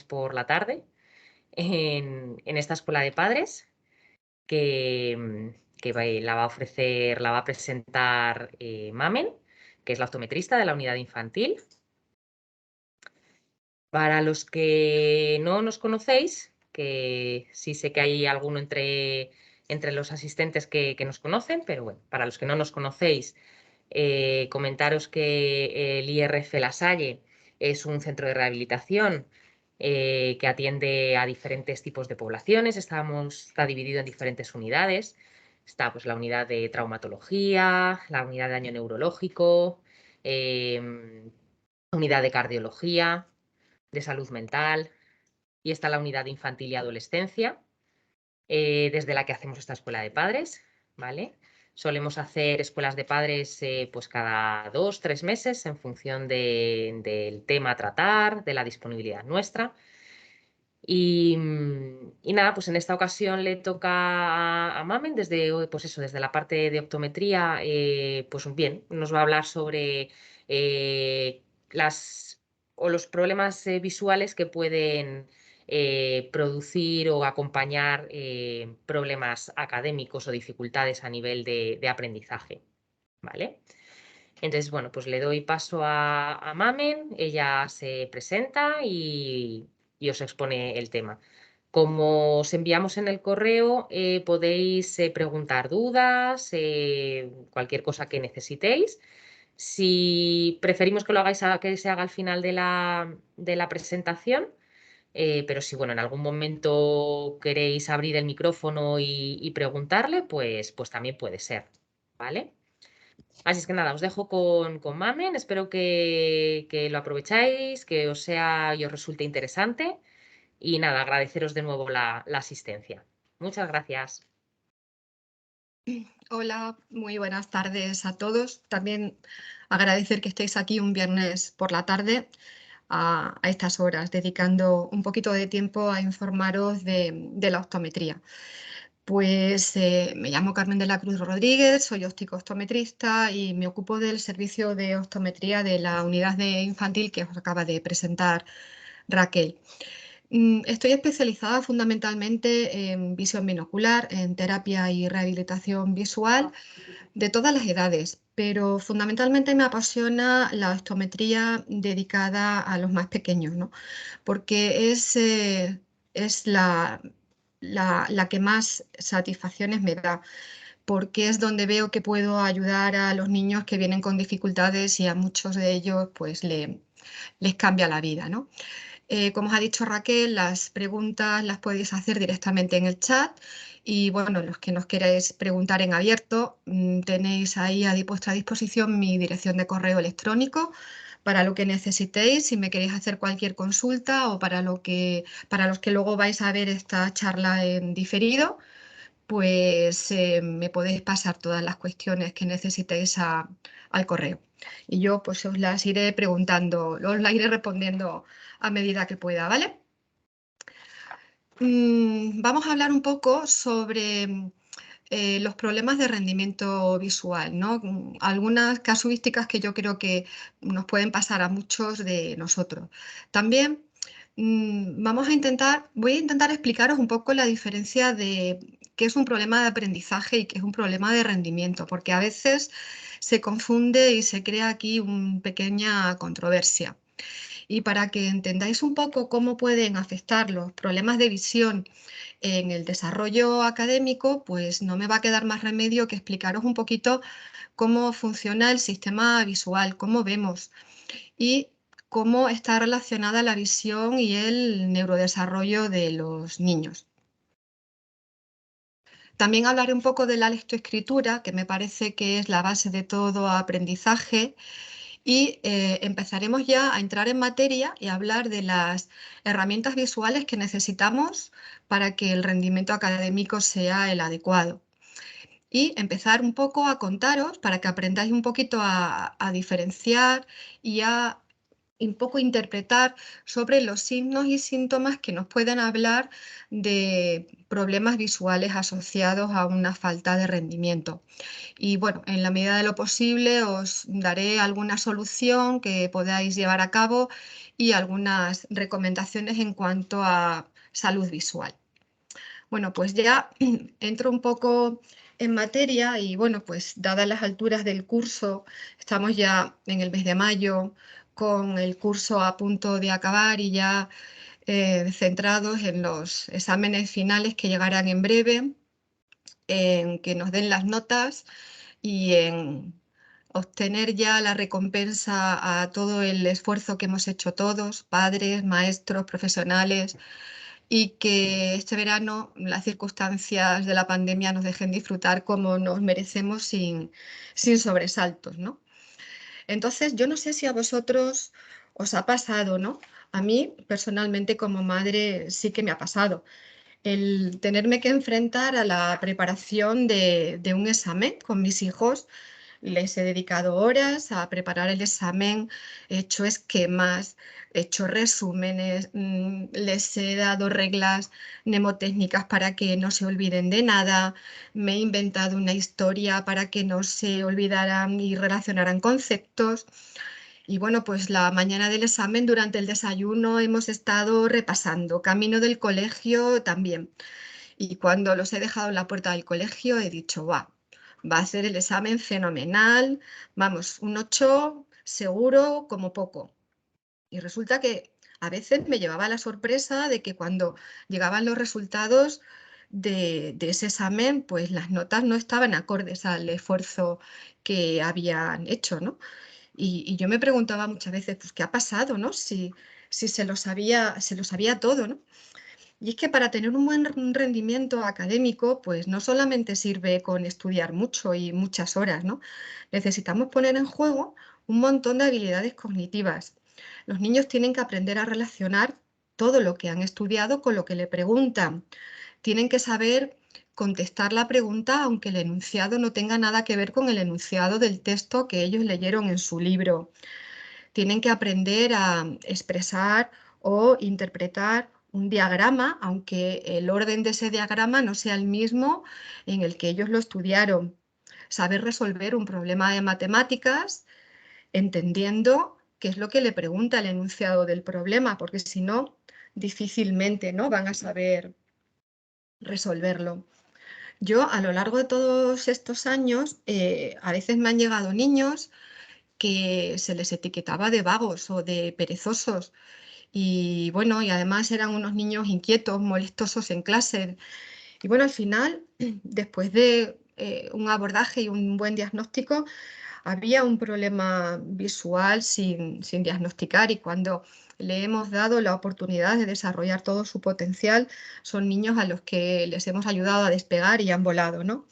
por la tarde en esta escuela de padres que la va a ofrecer, la va a presentar Mamen, que es la optometrista de la unidad infantil. Para los que no nos conocéis, que sí sé que hay alguno entre los asistentes que nos conocen, pero bueno, para los que no nos conocéis, comentaros que el IRF La Salle es un centro de rehabilitación que atiende a diferentes tipos de poblaciones. Está dividido en diferentes unidades. Está pues, la unidad de traumatología, la unidad de daño neurológico, unidad de cardiología, de salud mental, y está la unidad de infantil y adolescencia, desde la que hacemos esta escuela de padres, ¿vale? Solemos hacer escuelas de padres pues cada 2 o 3 meses en función del tema a tratar, de la disponibilidad nuestra. Y nada, pues en esta ocasión le toca a Mamen pues eso, desde la parte de optometría, pues bien, nos va a hablar sobre los problemas visuales que pueden producir o acompañar problemas académicos o dificultades a nivel de aprendizaje, ¿vale? Entonces, bueno, pues le doy paso a Mamen, ella se presenta y os expone el tema. Como os enviamos en el correo, podéis preguntar dudas, cualquier cosa que necesitéis. Si preferimos que lo hagáis que se haga al final de la presentación, pero si bueno, en algún momento queréis abrir el micrófono y preguntarle, pues también puede ser, ¿vale? Así es que nada, os dejo con Mamen. Espero que lo aprovecháis, que os sea y os resulte interesante. Y nada, agradeceros de nuevo la asistencia. Muchas gracias. Hola, muy buenas tardes a todos. También agradecer que estéis aquí un viernes por la tarde a estas horas, dedicando un poquito de tiempo a informaros de la optometría. Pues me llamo Carmen de la Cruz Rodríguez, soy optometrista y me ocupo del servicio de optometría de la unidad de infantil que os acaba de presentar Raquel. Estoy especializada fundamentalmente en visión binocular, en terapia y rehabilitación visual de todas las edades, pero fundamentalmente me apasiona la optometría dedicada a los más pequeños, ¿no? Porque es la que más satisfacciones me da, porque es donde veo que puedo ayudar a los niños que vienen con dificultades y a muchos de ellos pues les cambia la vida, ¿no? Como os ha dicho Raquel, las preguntas las podéis hacer directamente en el chat y bueno, los que nos queráis preguntar en abierto, tenéis ahí a vuestra disposición mi dirección de correo electrónico para lo que necesitéis, si me queréis hacer cualquier consulta o para los que luego vais a ver esta charla en diferido, pues me podéis pasar todas las cuestiones que necesitéis al correo. Y yo pues os las iré preguntando, os las iré respondiendo a medida que pueda, ¿vale? Vamos a hablar un poco sobre los problemas de rendimiento visual, ¿no? Algunas casuísticas que yo creo que nos pueden pasar a muchos de nosotros. También voy a intentar explicaros un poco la diferencia de qué es un problema de aprendizaje y qué es un problema de rendimiento, porque a veces se confunde y se crea aquí una pequeña controversia. Y para que entendáis un poco cómo pueden afectar los problemas de visión en el desarrollo académico, pues no me va a quedar más remedio que explicaros un poquito cómo funciona el sistema visual, cómo vemos y cómo está relacionada la visión y el neurodesarrollo de los niños. También hablaré un poco de la lectoescritura, que me parece que es la base de todo aprendizaje, y empezaremos ya a entrar en materia y a hablar de las herramientas visuales que necesitamos para que el rendimiento académico sea el adecuado. Y empezar un poco a contaros para que aprendáis un poquito a diferenciar y a un poco interpretar sobre los signos y síntomas que nos pueden hablar de problemas visuales asociados a una falta de rendimiento. Y bueno, en la medida de lo posible os daré alguna solución que podáis llevar a cabo y algunas recomendaciones en cuanto a salud visual. Bueno, pues ya entro un poco en materia y bueno, pues dadas las alturas del curso, estamos ya en el mes de mayo con el curso a punto de acabar y ya centrados en los exámenes finales que llegarán en breve, en que nos den las notas y en obtener ya la recompensa a todo el esfuerzo que hemos hecho todos, padres, maestros, profesionales, y que este verano las circunstancias de la pandemia nos dejen disfrutar como nos merecemos sin sobresaltos, ¿no? Entonces, yo no sé si a vosotros os ha pasado, ¿no? A mí, personalmente, como madre, sí que me ha pasado el tenerme que enfrentar a la preparación de un examen con mis hijos. Les he dedicado horas a preparar el examen, he hecho esquemas, he hecho resúmenes, les he dado reglas mnemotécnicas para que no se olviden de nada, me he inventado una historia para que no se olvidaran y relacionaran conceptos. Y bueno, pues la mañana del examen, durante el desayuno, hemos estado repasando, camino del colegio también. Y cuando los he dejado en la puerta del colegio, he dicho, va a ser el examen fenomenal, vamos, un 8 seguro como poco. Y resulta que a veces me llevaba la sorpresa de que cuando llegaban los resultados de ese examen, pues las notas no estaban acordes al esfuerzo que habían hecho, ¿no? Y yo me preguntaba muchas veces, pues, ¿qué ha pasado, no? Si se lo sabía todo, ¿no? Y es que para tener un buen rendimiento académico, pues no solamente sirve con estudiar mucho y muchas horas, ¿no? Necesitamos poner en juego un montón de habilidades cognitivas. Los niños tienen que aprender a relacionar todo lo que han estudiado con lo que le preguntan. Tienen que saber contestar la pregunta aunque el enunciado no tenga nada que ver con el enunciado del texto que ellos leyeron en su libro. Tienen que aprender a expresar o interpretar un diagrama, aunque el orden de ese diagrama no sea el mismo en el que ellos lo estudiaron. Saber resolver un problema de matemáticas entendiendo qué es lo que le pregunta el enunciado del problema, porque si no, difícilmente, ¿no?, van a saber resolverlo. Yo, a lo largo de todos estos años, a veces me han llegado niños que se les etiquetaba de vagos o de perezosos. Y bueno, y además eran unos niños inquietos, molestosos en clase. Y bueno, al final, después de un abordaje y un buen diagnóstico, había un problema visual sin diagnosticar, y cuando le hemos dado la oportunidad de desarrollar todo su potencial, son niños a los que les hemos ayudado a despegar y han volado, ¿no?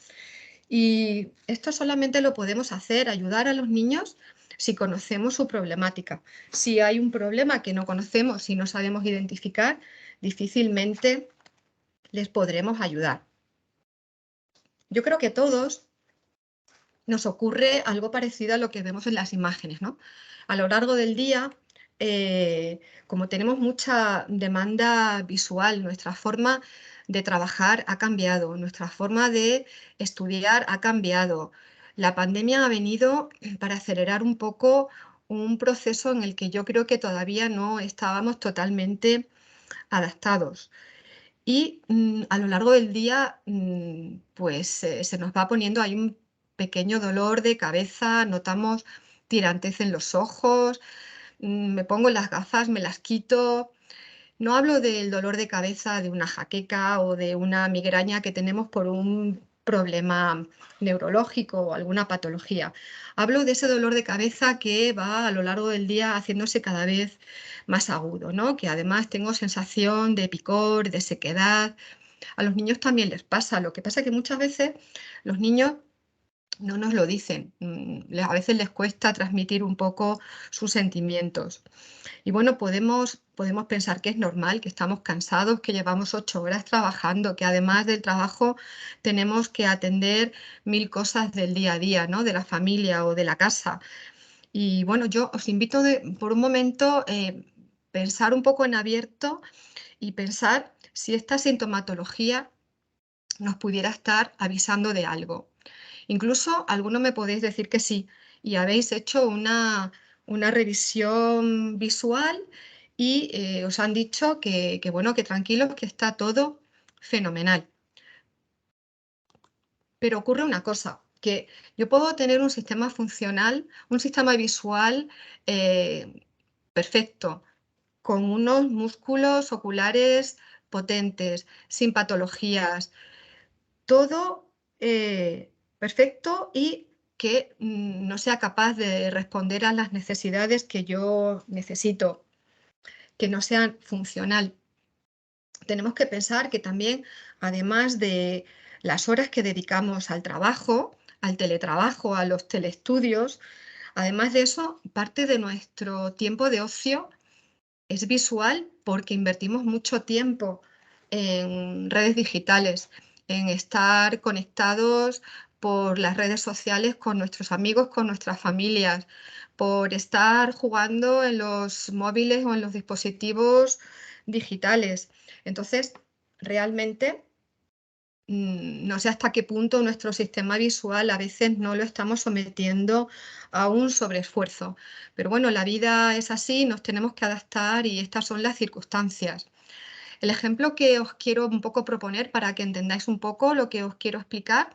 Y esto solamente lo podemos hacer, ayudar a los niños si conocemos su problemática. Si hay un problema que no conocemos y no sabemos identificar, difícilmente les podremos ayudar. Yo creo que a todos nos ocurre algo parecido a lo que vemos en las imágenes, ¿no? A lo largo del día, como tenemos mucha demanda visual, nuestra forma de trabajar ha cambiado, nuestra forma de estudiar ha cambiado. La pandemia ha venido para acelerar un poco un proceso en el que yo creo que todavía no estábamos totalmente adaptados. Y a lo largo del día, pues se nos va poniendo ahí un pequeño dolor de cabeza, notamos tirantez en los ojos, me pongo las gafas, me las quito. No hablo del dolor de cabeza de una jaqueca o de una migraña que tenemos por un problema neurológico o alguna patología. Hablo de ese dolor de cabeza que va a lo largo del día haciéndose cada vez más agudo, ¿no? Que además tengo sensación de picor, de sequedad. A los niños también les pasa. Lo que pasa es que muchas veces los niños no nos lo dicen. A veces les cuesta transmitir un poco sus sentimientos. Y bueno, podemos pensar que es normal, que estamos cansados, que llevamos 8 horas trabajando, que además del trabajo tenemos que atender mil cosas del día a día, ¿no? De la familia o de la casa. Y bueno, yo os invito por un momento pensar un poco en abierto y pensar si esta sintomatología nos pudiera estar avisando de algo. Incluso algunos me podéis decir que sí y habéis hecho una revisión visual y os han dicho bueno, que tranquilos, que está todo fenomenal. Pero ocurre una cosa, que yo puedo tener un sistema funcional, un sistema visual perfecto, con unos músculos oculares potentes, sin patologías, todo perfecto y que no sea capaz de responder a las necesidades que yo necesito, que no sean funcional. Tenemos que pensar que también, además de las horas que dedicamos al trabajo, al teletrabajo, a los teleestudios, además de eso, parte de nuestro tiempo de ocio es visual porque invertimos mucho tiempo en redes digitales, en estar conectados por las redes sociales con nuestros amigos, con nuestras familias, por estar jugando en los móviles o en los dispositivos digitales. Entonces, realmente no sé hasta qué punto nuestro sistema visual a veces no lo estamos sometiendo a un sobreesfuerzo. Pero bueno, la vida es así, nos tenemos que adaptar y estas son las circunstancias. El ejemplo que os quiero un poco proponer para que entendáis un poco lo que os quiero explicar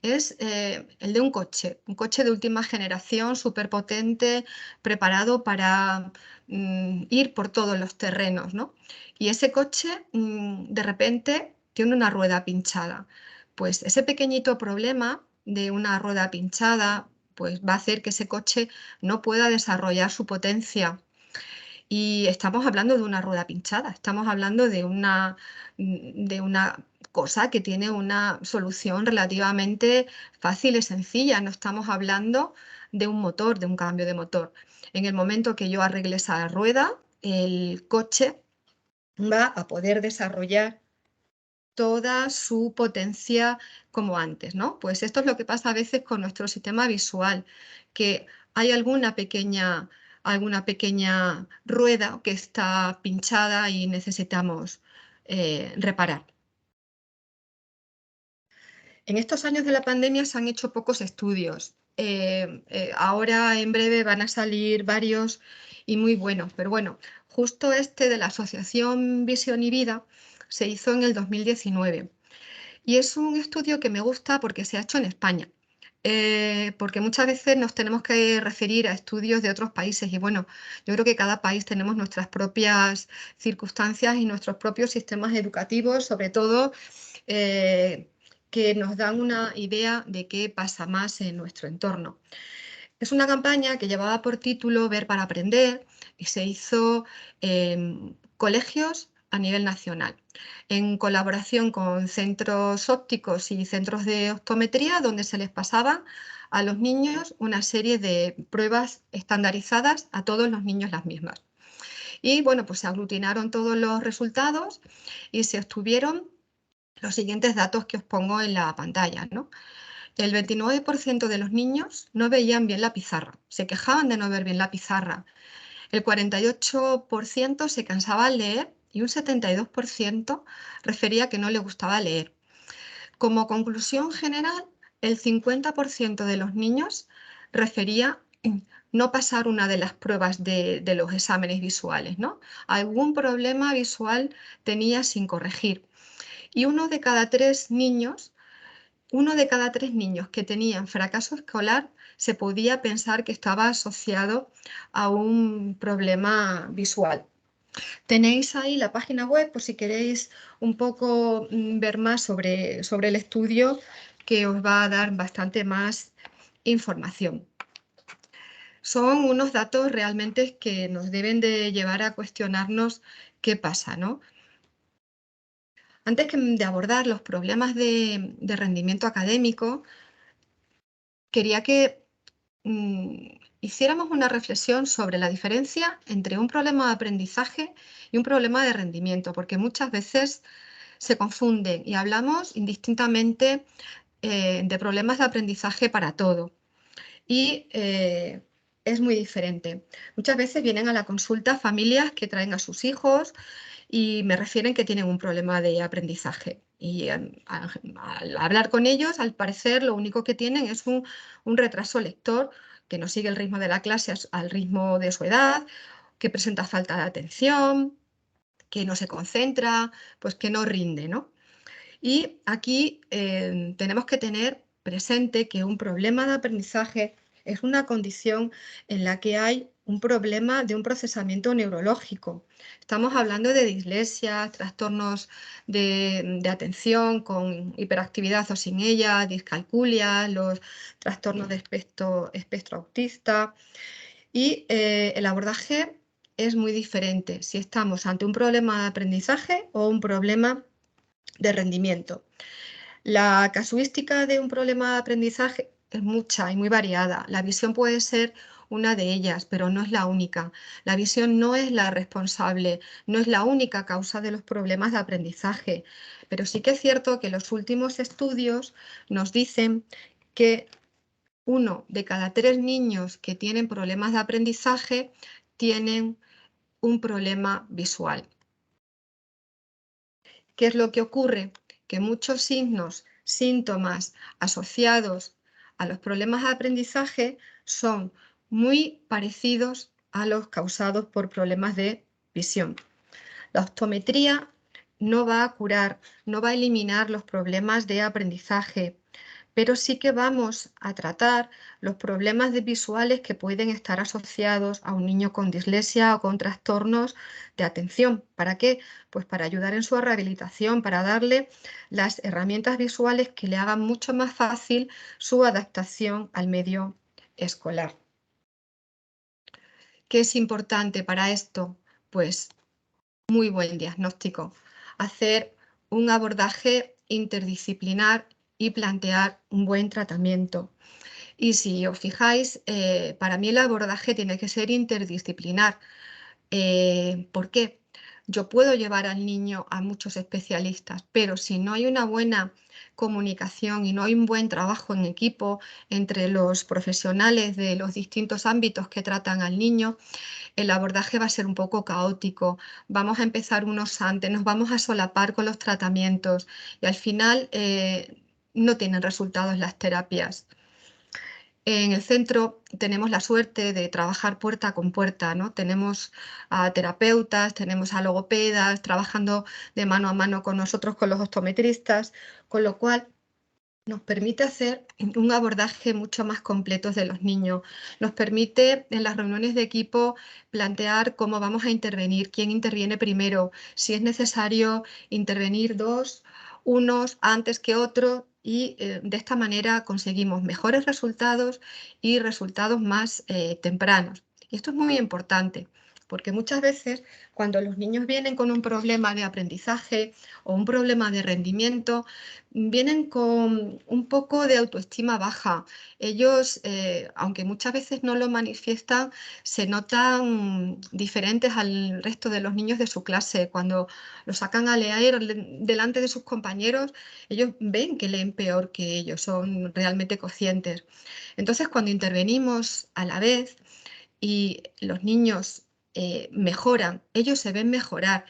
es el de un coche de última generación, súper potente, preparado para ir por todos los terrenos, ¿no? Y ese coche de repente tiene una rueda pinchada. Pues ese pequeñito problema de una rueda pinchada pues va a hacer que ese coche no pueda desarrollar su potencia. Y estamos hablando de una rueda pinchada, estamos hablando de una cosa que tiene una solución relativamente fácil y sencilla. No estamos hablando de un motor, de un cambio de motor. En el momento que yo arregle esa rueda, el coche va a poder desarrollar toda su potencia como antes, ¿no? Pues esto es lo que pasa a veces con nuestro sistema visual, que hay alguna pequeña rueda que está pinchada y necesitamos reparar. En estos años de la pandemia se han hecho pocos estudios. Ahora en breve van a salir varios y muy buenos, pero bueno, justo este de la Asociación Visión y Vida se hizo en el 2019. Y es un estudio que me gusta porque se ha hecho en España, porque muchas veces nos tenemos que referir a estudios de otros países y bueno, yo creo que cada país tenemos nuestras propias circunstancias y nuestros propios sistemas educativos, sobre todo que nos dan una idea de qué pasa más en nuestro entorno. Es una campaña que llevaba por título Ver para aprender y se hizo en colegios a nivel nacional, en colaboración con centros ópticos y centros de optometría, donde se les pasaba a los niños una serie de pruebas estandarizadas, a todos los niños las mismas. Y bueno, pues se aglutinaron todos los resultados y se obtuvieron los siguientes datos que os pongo en la pantalla, ¿no? El 29% de los niños no veían bien la pizarra, se quejaban de no ver bien la pizarra. El 48% se cansaba al leer y un 72% refería que no le gustaba leer. Como conclusión general, el 50% de los niños refería no pasar una de las pruebas de los exámenes visuales, ¿no? Algún problema visual tenía sin corregir. Y uno de cada tres niños que tenían fracaso escolar se podía pensar que estaba asociado a un problema visual. Tenéis ahí la página web por si queréis un poco ver más sobre el estudio, que os va a dar bastante más información. Son unos datos realmente que nos deben de llevar a cuestionarnos qué pasa, ¿no? Antes de abordar los problemas de rendimiento académico, quería que hiciéramos una reflexión sobre la diferencia entre un problema de aprendizaje y un problema de rendimiento, porque muchas veces se confunden y hablamos indistintamente de problemas de aprendizaje para todo. Y es muy diferente. Muchas veces vienen a la consulta familias que traen a sus hijos y me refieren que tienen un problema de aprendizaje. Y al hablar con ellos, al parecer, lo único que tienen es un retraso lector que no sigue el ritmo de la clase al ritmo de su edad, que presenta falta de atención, que no se concentra, pues que no rinde, ¿no? Y aquí tenemos que tener presente que un problema de aprendizaje es una condición en la que hay un problema de un procesamiento neurológico. Estamos hablando de dislexia, trastornos de atención con hiperactividad o sin ella, discalculia, los trastornos de espectro autista. Y el abordaje es muy diferente si estamos ante un problema de aprendizaje o un problema de rendimiento. La casuística de un problema de aprendizaje es mucha y muy variada. La visión puede ser una de ellas, pero no es la única. La visión no es la responsable, no es la única causa de los problemas de aprendizaje, pero sí que es cierto que los últimos estudios nos dicen que 1 de cada 3 niños que tienen problemas de aprendizaje tienen un problema visual. ¿Qué es lo que ocurre? Que muchos signos, síntomas asociados a los problemas de aprendizaje son muy parecidos a los causados por problemas de visión. La optometría no va a curar, no va a eliminar los problemas de aprendizaje, pero sí que vamos a tratar los problemas visuales que pueden estar asociados a un niño con dislexia o con trastornos de atención. ¿Para qué? Pues para ayudar en su rehabilitación, para darle las herramientas visuales que le hagan mucho más fácil su adaptación al medio escolar. ¿Qué es importante para esto? Pues muy buen diagnóstico, hacer un abordaje interdisciplinar y plantear un buen tratamiento. Y si os fijáis, para mí el abordaje tiene que ser interdisciplinar. ¿Por qué? Yo puedo llevar al niño a muchos especialistas, pero si no hay una buena comunicación y no hay un buen trabajo en equipo entre los profesionales de los distintos ámbitos que tratan al niño, el abordaje va a ser un poco caótico. Vamos a empezar unos antes, nos vamos a solapar con los tratamientos y al final no tienen resultados las terapias. En el centro tenemos la suerte de trabajar puerta con puerta, ¿no? Tenemos a terapeutas, tenemos a logopedas trabajando de mano a mano con nosotros, con los optometristas, con lo cual nos permite hacer un abordaje mucho más completo de los niños. Nos permite en las reuniones de equipo plantear cómo vamos a intervenir, quién interviene primero, si es necesario intervenir unos antes que otros y de esta manera conseguimos mejores resultados y resultados más tempranos. Y esto es muy importante porque muchas veces cuando los niños vienen con un problema de aprendizaje o un problema de rendimiento, vienen con un poco de autoestima baja. Ellos, aunque muchas veces no lo manifiestan, se notan diferentes al resto de los niños de su clase. Cuando los sacan a leer delante de sus compañeros, ellos ven que leen peor que ellos, son realmente conscientes. Entonces, cuando intervenimos a la vez y los niños mejoran, ellos se ven mejorar.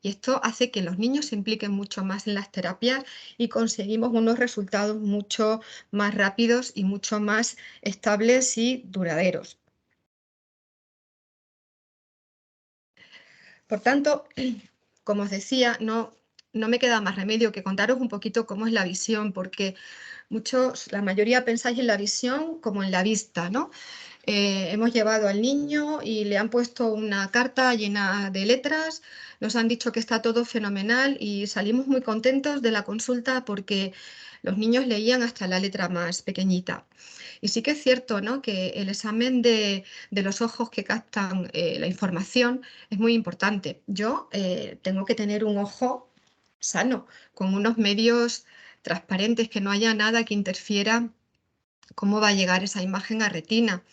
Y esto hace que los niños se impliquen mucho más en las terapias y conseguimos unos resultados mucho más rápidos y mucho más estables y duraderos. Por tanto, como os decía, no me queda más remedio que contaros un poquito cómo es la visión, porque la mayoría pensáis en la visión como en la vista, ¿no? Hemos llevado al niño y le han puesto una carta llena de letras, nos han dicho que está todo fenomenal y salimos muy contentos de la consulta porque los niños leían hasta la letra más pequeñita. Y sí que es cierto, ¿no?, que el examen de los ojos que captan la información es muy importante. Yo tengo que tener un ojo sano, con unos medios transparentes, que no haya nada que interfiera cómo va a llegar esa imagen a retina,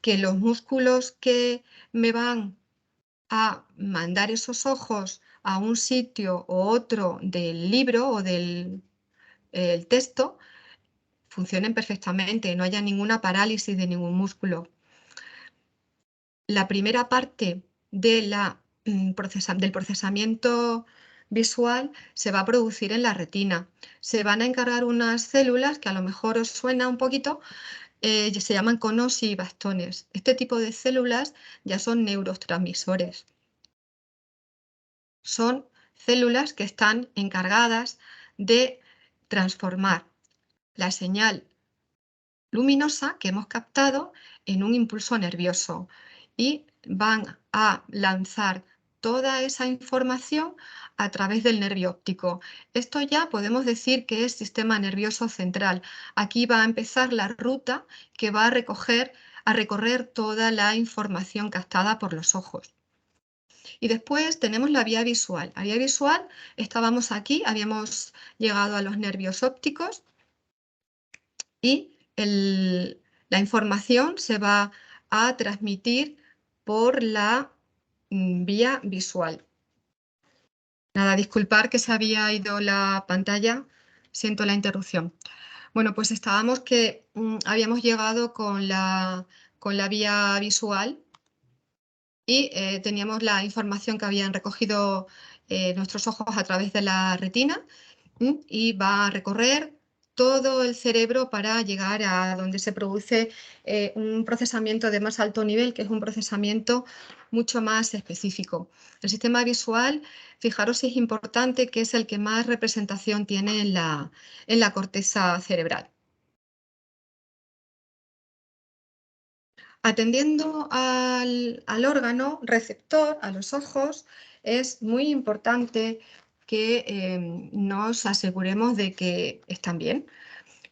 que los músculos que me van a mandar esos ojos a un sitio u otro del libro o del el texto funcionen perfectamente, no haya ninguna parálisis de ningún músculo. la primera parte de del procesamiento visual se va a producir en la retina. Se van a encargar unas células que a lo mejor os suena un poquito, se llaman conos y bastones. Este tipo de células ya son neurotransmisores. Son células que están encargadas de transformar la señal luminosa que hemos captado en un impulso nervioso y van a lanzar toda esa información a través del nervio óptico. Esto ya podemos decir que es sistema nervioso central. Aquí va a empezar la ruta que va a recorrer toda la información captada por los ojos. Y después tenemos la vía visual. La vía visual, estábamos aquí, habíamos llegado a los nervios ópticos y la información se va a transmitir por la vía visual. Nada, disculpar que se había ido la pantalla, siento la interrupción. Bueno, pues estábamos que habíamos llegado con la vía visual y teníamos la información que habían recogido nuestros ojos a través de la retina y va a recorrer todo el cerebro para llegar a donde se produce un procesamiento de más alto nivel, que es un procesamiento mucho más específico. El sistema visual, fijaros si es importante, que es el que más representación tiene en la corteza cerebral. Atendiendo al órgano receptor, a los ojos, es muy importante que nos aseguremos de que están bien.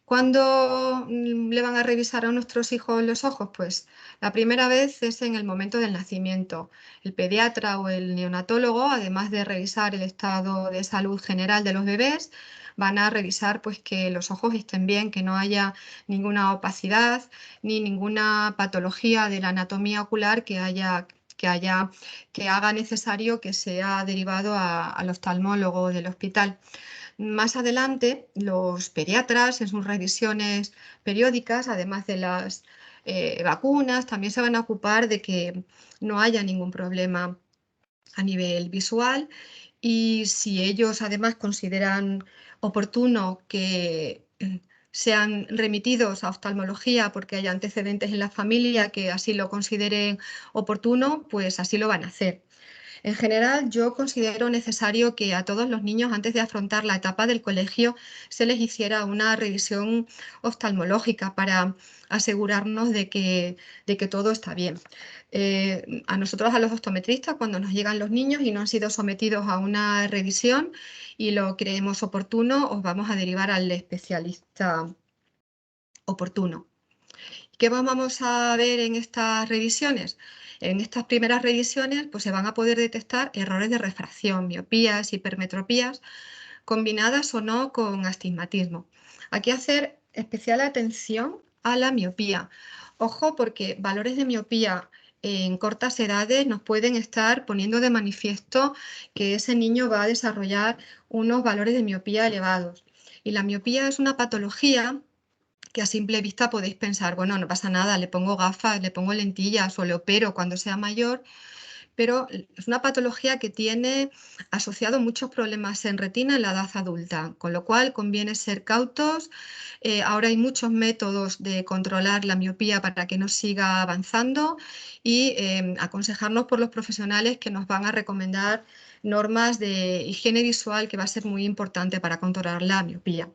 ¿Cuándo le van a revisar a nuestros hijos los ojos? Pues la primera vez es en el momento del nacimiento. El pediatra o el neonatólogo, además de revisar el estado de salud general de los bebés, van a revisar pues que los ojos estén bien, que no haya ninguna opacidad ni ninguna patología de la anatomía ocular que haga necesario que sea derivado al oftalmólogo del hospital. Más adelante, los pediatras en sus revisiones periódicas, además de las vacunas, también se van a ocupar de que no haya ningún problema a nivel visual y si ellos además consideran oportuno que sean remitidos a oftalmología porque haya antecedentes en la familia que así lo consideren oportuno, pues así lo van a hacer. En general, yo considero necesario que a todos los niños, antes de afrontar la etapa del colegio, se les hiciera una revisión oftalmológica para asegurarnos de que todo está bien. A nosotros, a los optometristas, cuando nos llegan los niños y no han sido sometidos a una revisión y lo creemos oportuno, os vamos a derivar al especialista oportuno. ¿Qué vamos a ver en estas revisiones? En estas primeras revisiones pues, se van a poder detectar errores de refracción, miopías, hipermetropías, combinadas o no con astigmatismo. Aquí hacer especial atención a la miopía. Ojo, porque valores de miopía en cortas edades nos pueden estar poniendo de manifiesto que ese niño va a desarrollar unos valores de miopía elevados. Y la miopía es una patología que a simple vista podéis pensar, bueno, no pasa nada, le pongo gafas, le pongo lentillas o le opero cuando sea mayor, pero es una patología que tiene asociado muchos problemas en retina en la edad adulta, con lo cual conviene ser cautos. Ahora hay muchos métodos de controlar la miopía para que no siga avanzando y aconsejarnos por los profesionales que nos van a recomendar normas de higiene visual que va a ser muy importante para controlar la miopía.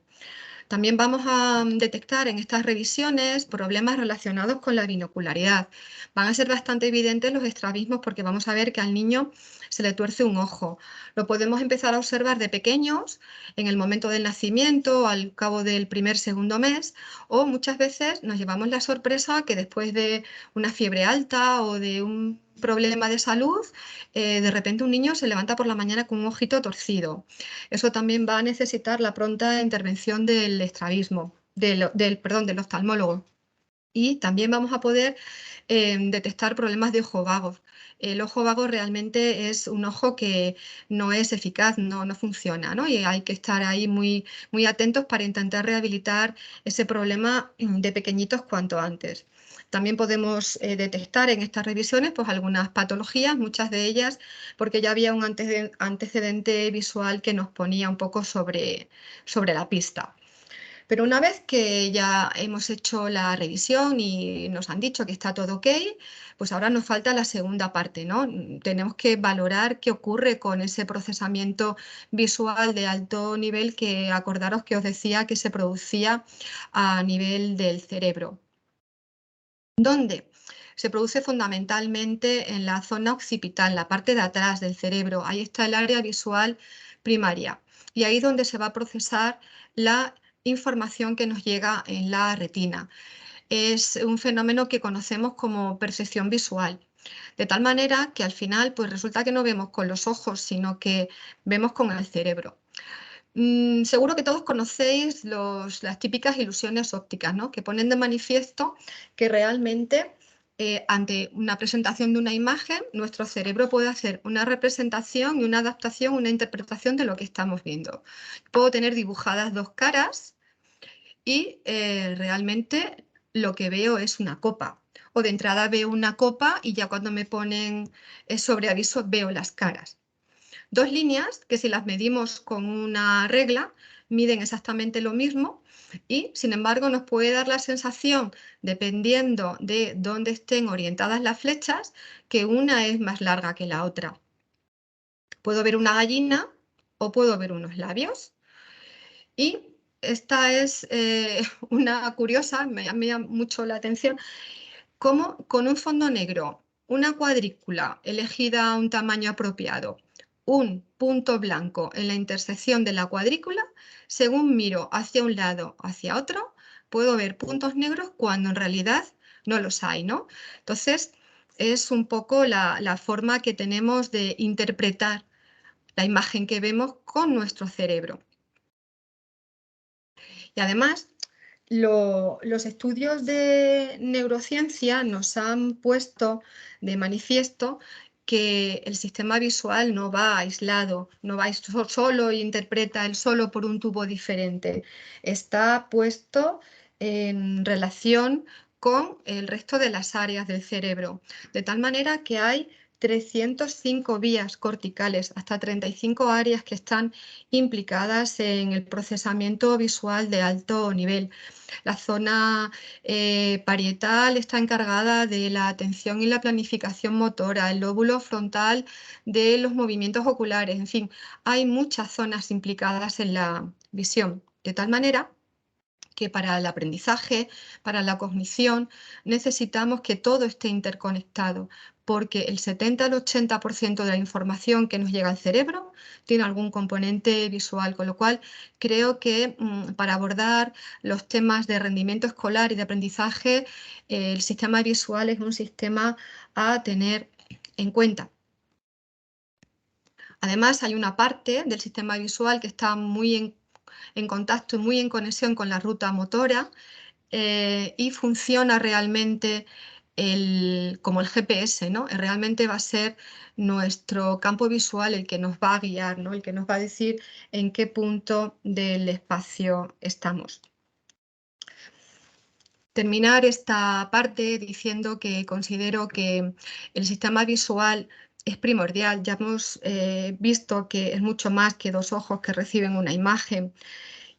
También vamos a detectar en estas revisiones problemas relacionados con la binocularidad. Van a ser bastante evidentes los estrabismos porque vamos a ver que al niño se le tuerce un ojo. Lo podemos empezar a observar de pequeños, en el momento del nacimiento, al cabo del segundo mes, o muchas veces nos llevamos la sorpresa que después de una fiebre alta o de un problema de salud, de repente un niño se levanta por la mañana con un ojito torcido. Eso también va a necesitar la pronta intervención del estrabismo, del oftalmólogo. Y también vamos a poder detectar problemas de ojo vago. El ojo vago realmente es un ojo que no es eficaz, no funciona, ¿no? Y hay que estar ahí muy, muy atentos para intentar rehabilitar ese problema de pequeñitos cuanto antes. También podemos detectar en estas revisiones pues, algunas patologías, muchas de ellas porque ya había un antecedente visual que nos ponía un poco sobre la pista. Pero una vez que ya hemos hecho la revisión y nos han dicho que está todo ok, pues ahora nos falta la segunda parte, ¿no? Tenemos que valorar qué ocurre con ese procesamiento visual de alto nivel que acordaros que os decía que se producía a nivel del cerebro. ¿Dónde? Se produce fundamentalmente en la zona occipital, la parte de atrás del cerebro. Ahí está el área visual primaria. Y ahí es donde se va a procesar la información que nos llega en la retina. Es un fenómeno que conocemos como percepción visual. De tal manera que al final pues resulta que no vemos con los ojos, sino que vemos con el cerebro. Seguro que todos conocéis las típicas ilusiones ópticas, ¿no? Que ponen de manifiesto que realmente ante una presentación de una imagen, nuestro cerebro puede hacer una representación y una adaptación, una interpretación de lo que estamos viendo. Puedo tener dibujadas dos caras y realmente lo que veo es una copa. O de entrada veo una copa y ya cuando me ponen sobre aviso veo las caras. Dos líneas que si las medimos con una regla miden exactamente lo mismo y sin embargo nos puede dar la sensación, dependiendo de dónde estén orientadas las flechas, que una es más larga que la otra. Puedo ver una gallina o puedo ver unos labios. Y esta es una curiosa, me llama mucho la atención, cómo con un fondo negro, una cuadrícula elegida a un tamaño apropiado, un punto blanco en la intersección de la cuadrícula, según miro hacia un lado o hacia otro, puedo ver puntos negros cuando en realidad no los hay, ¿no? Entonces, es un poco la forma que tenemos de interpretar la imagen que vemos con nuestro cerebro. Y además, los estudios de neurociencia nos han puesto de manifiesto que el sistema visual no va aislado, no va solo e interpreta el solo por un tubo diferente. Está puesto en relación con el resto de las áreas del cerebro, de tal manera que hay 305 vías corticales, hasta 35 áreas que están implicadas en el procesamiento visual de alto nivel. La zona parietal está encargada de la atención y la planificación motora, el lóbulo frontal de los movimientos oculares, en fin, hay muchas zonas implicadas en la visión, de tal manera que para el aprendizaje, para la cognición, necesitamos que todo esté interconectado, porque el 70 al 80% de la información que nos llega al cerebro tiene algún componente visual, con lo cual creo que para abordar los temas de rendimiento escolar y de aprendizaje, el sistema visual es un sistema a tener en cuenta. Además, hay una parte del sistema visual que está muy en contacto y muy en conexión con la ruta motora y funciona realmente como el GPS, ¿no? Realmente va a ser nuestro campo visual el que nos va a guiar, ¿no? El que nos va a decir en qué punto del espacio estamos. Terminar esta parte diciendo que considero que el sistema visual es primordial. Ya hemos visto que es mucho más que dos ojos que reciben una imagen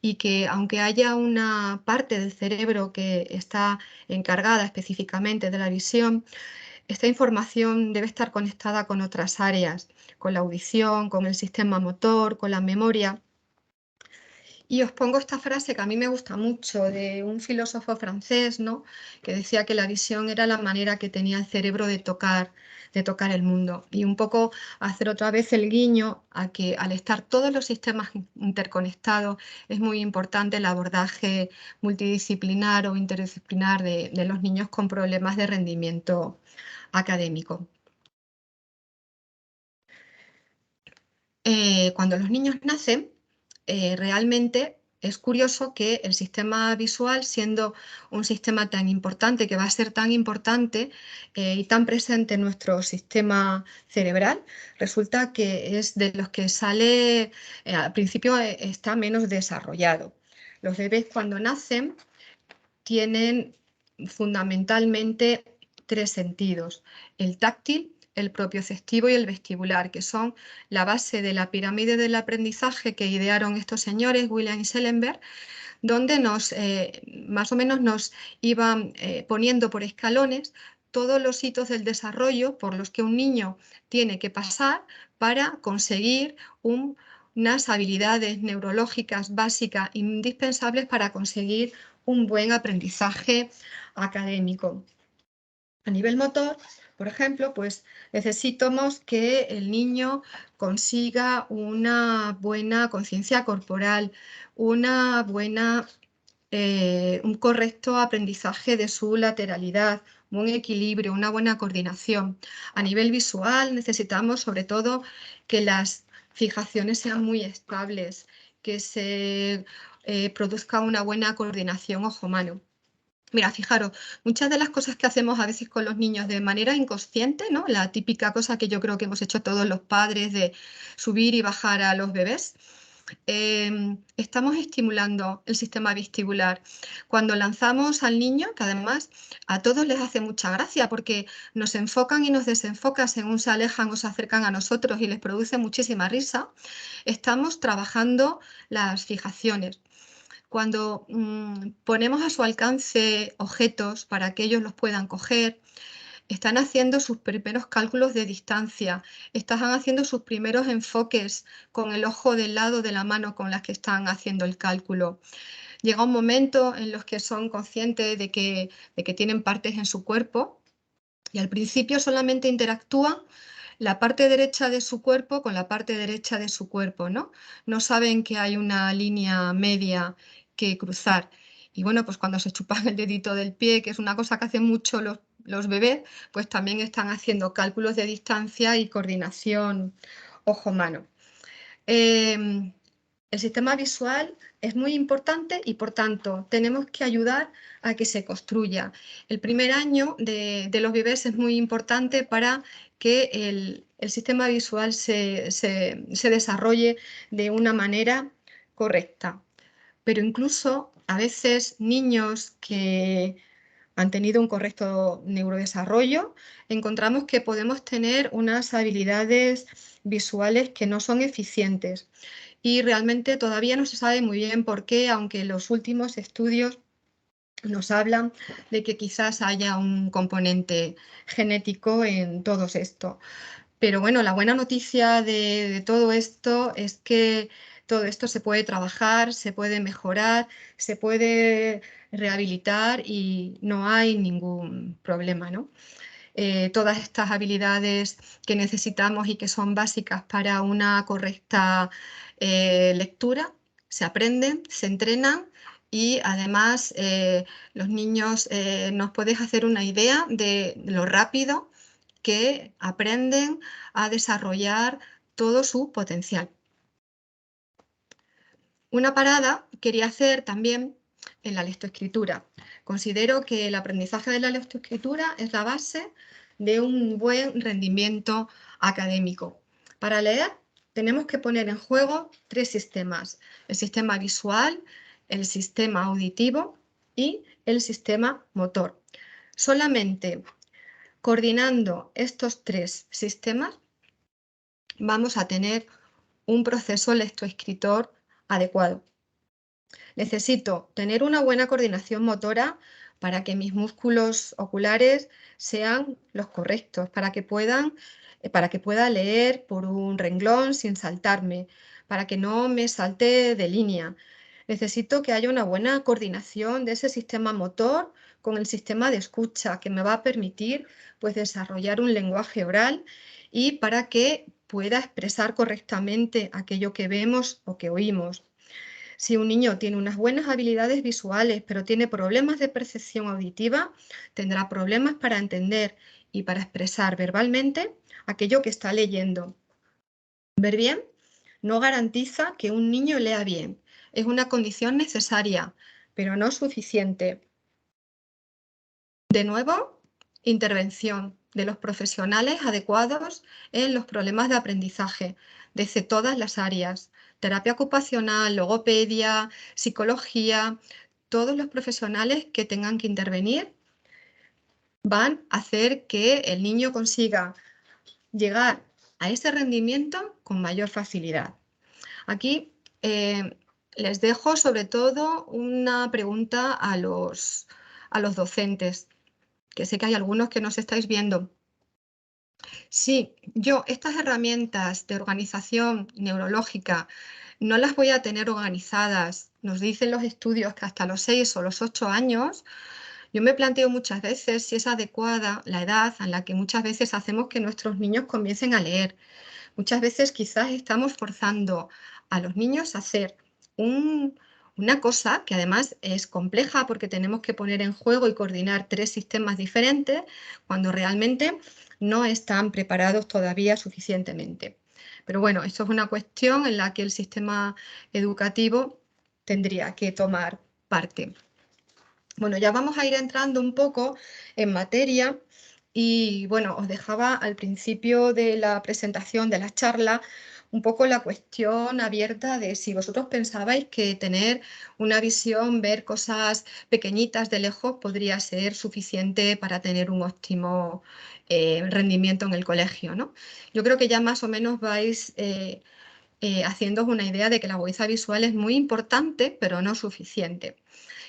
y que aunque haya una parte del cerebro que está encargada específicamente de la visión, esta información debe estar conectada con otras áreas, con la audición, con el sistema motor, con la memoria. Y os pongo esta frase que a mí me gusta mucho de un filósofo francés, ¿no? Que decía que la visión era la manera que tenía el cerebro de tocar el mundo. Y un poco hacer otra vez el guiño a que al estar todos los sistemas interconectados es muy importante el abordaje multidisciplinar o interdisciplinar de los niños con problemas de rendimiento académico. Cuando los niños nacen, realmente es curioso que el sistema visual, siendo un sistema tan importante, que va a ser tan importante y tan presente en nuestro sistema cerebral, resulta que es de los que sale, al principio está menos desarrollado. Los bebés cuando nacen tienen fundamentalmente tres sentidos: el táctil, el propioceptivo y el vestibular, que son la base de la pirámide del aprendizaje que idearon estos señores, William y Schellenberg, donde más o menos nos iban poniendo por escalones todos los hitos del desarrollo por los que un niño tiene que pasar para conseguir unas habilidades neurológicas básicas indispensables para conseguir un buen aprendizaje académico. A nivel motor, por ejemplo, pues necesitamos que el niño consiga una buena conciencia corporal, un correcto aprendizaje de su lateralidad, un equilibrio, una buena coordinación. A nivel visual necesitamos sobre todo que las fijaciones sean muy estables, que se produzca una buena coordinación ojo-mano. Mira, fijaros, muchas de las cosas que hacemos a veces con los niños de manera inconsciente, ¿no? La típica cosa que yo creo que hemos hecho todos los padres de subir y bajar a los bebés, estamos estimulando el sistema vestibular. Cuando lanzamos al niño, que además a todos les hace mucha gracia porque nos enfocan y nos desenfocan según se alejan o se acercan a nosotros y les produce muchísima risa, estamos trabajando las fijaciones. Cuando ponemos a su alcance objetos para que ellos los puedan coger, están haciendo sus primeros cálculos de distancia, están haciendo sus primeros enfoques con el ojo del lado de la mano con las que están haciendo el cálculo. Llega un momento en los que son conscientes de que tienen partes en su cuerpo y al principio solamente interactúan la parte derecha de su cuerpo con la parte derecha de su cuerpo, ¿no? No saben que hay una línea media que cruzar. Y bueno, pues cuando se chupan el dedito del pie, que es una cosa que hacen mucho los bebés, pues también están haciendo cálculos de distancia y coordinación ojo-mano. El sistema visual es muy importante y, por tanto, tenemos que ayudar a que se construya. El primer año de los bebés es muy importante para que el sistema visual se desarrolle de una manera correcta. Pero incluso a veces niños que han tenido un correcto neurodesarrollo, encontramos que podemos tener unas habilidades visuales que no son eficientes. Y realmente todavía no se sabe muy bien por qué, aunque los últimos estudios nos hablan de que quizás haya un componente genético en todo esto. Pero bueno, la buena noticia de todo esto es que todo esto se puede trabajar, se puede mejorar, se puede rehabilitar y no hay ningún problema, ¿no? Todas estas habilidades que necesitamos y que son básicas para una correcta lectura se aprenden, se entrenan y además los niños nos podéis hacer una idea de lo rápido que aprenden a desarrollar todo su potencial. Una parada quería hacer también en la lectoescritura. Considero que el aprendizaje de la lectoescritura es la base de un buen rendimiento académico. Para leer tenemos que poner en juego tres sistemas: el sistema visual, el sistema auditivo y el sistema motor. Solamente coordinando estos tres sistemas vamos a tener un proceso lectoescritor adecuado. Necesito tener una buena coordinación motora para que mis músculos oculares sean los correctos, para que pueda leer por un renglón sin saltarme, para que no me salte de línea. Necesito que haya una buena coordinación de ese sistema motor con el sistema de escucha que me va a permitir pues, desarrollar un lenguaje oral y para que pueda expresar correctamente aquello que vemos o que oímos. Si un niño tiene unas buenas habilidades visuales, pero tiene problemas de percepción auditiva, tendrá problemas para entender y para expresar verbalmente aquello que está leyendo. Ver bien no garantiza que un niño lea bien. Es una condición necesaria, pero no suficiente. De nuevo, intervención de los profesionales adecuados en los problemas de aprendizaje, desde todas las áreas: terapia ocupacional, logopedia, psicología, todos los profesionales que tengan que intervenir van a hacer que el niño consiga llegar a ese rendimiento con mayor facilidad. Aquí les dejo sobre todo una pregunta a los docentes, que sé que hay algunos que nos estáis viendo. Si yo estas herramientas de organización neurológica no las voy a tener organizadas, nos dicen los estudios que hasta los 6 o los 8 años, yo me planteo muchas veces si es adecuada la edad en la que muchas veces hacemos que nuestros niños comiencen a leer. Muchas veces quizás estamos forzando a los niños a hacer una cosa que además es compleja porque tenemos que poner en juego y coordinar 3 sistemas diferentes cuando realmente no están preparados todavía suficientemente. Pero bueno, esto es una cuestión en la que el sistema educativo tendría que tomar parte. Bueno, ya vamos a ir entrando un poco en materia y bueno, os dejaba al principio de la presentación de la charla un poco la cuestión abierta de si vosotros pensabais que tener una visión, ver cosas pequeñitas de lejos podría ser suficiente para tener un óptimo rendimiento en el colegio, ¿no? Yo creo que ya más o menos vais haciéndoos una idea de que la agudeza visual es muy importante, pero no suficiente.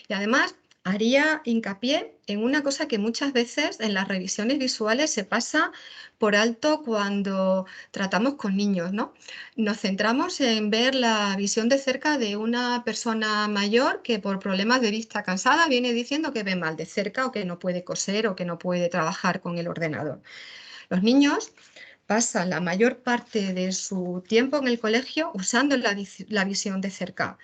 Y además haría hincapié en una cosa que muchas veces en las revisiones visuales se pasa por alto cuando tratamos con niños, ¿no? Nos centramos en ver la visión de cerca de una persona mayor que por problemas de vista cansada viene diciendo que ve mal de cerca o que no puede coser o que no puede trabajar con el ordenador. Los niños pasan la mayor parte de su tiempo en el colegio usando la visión de cerca.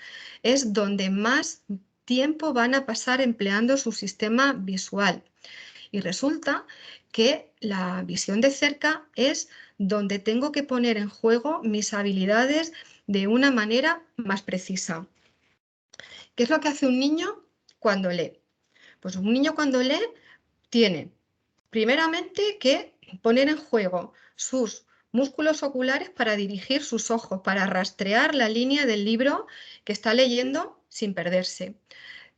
Es donde más tiempo van a pasar empleando su sistema visual. Y resulta que la visión de cerca es donde tengo que poner en juego mis habilidades de una manera más precisa. ¿Qué es lo que hace un niño cuando lee? Pues un niño cuando lee tiene primeramente que poner en juego sus músculos oculares para dirigir sus ojos, para rastrear la línea del libro que está leyendo sin perderse.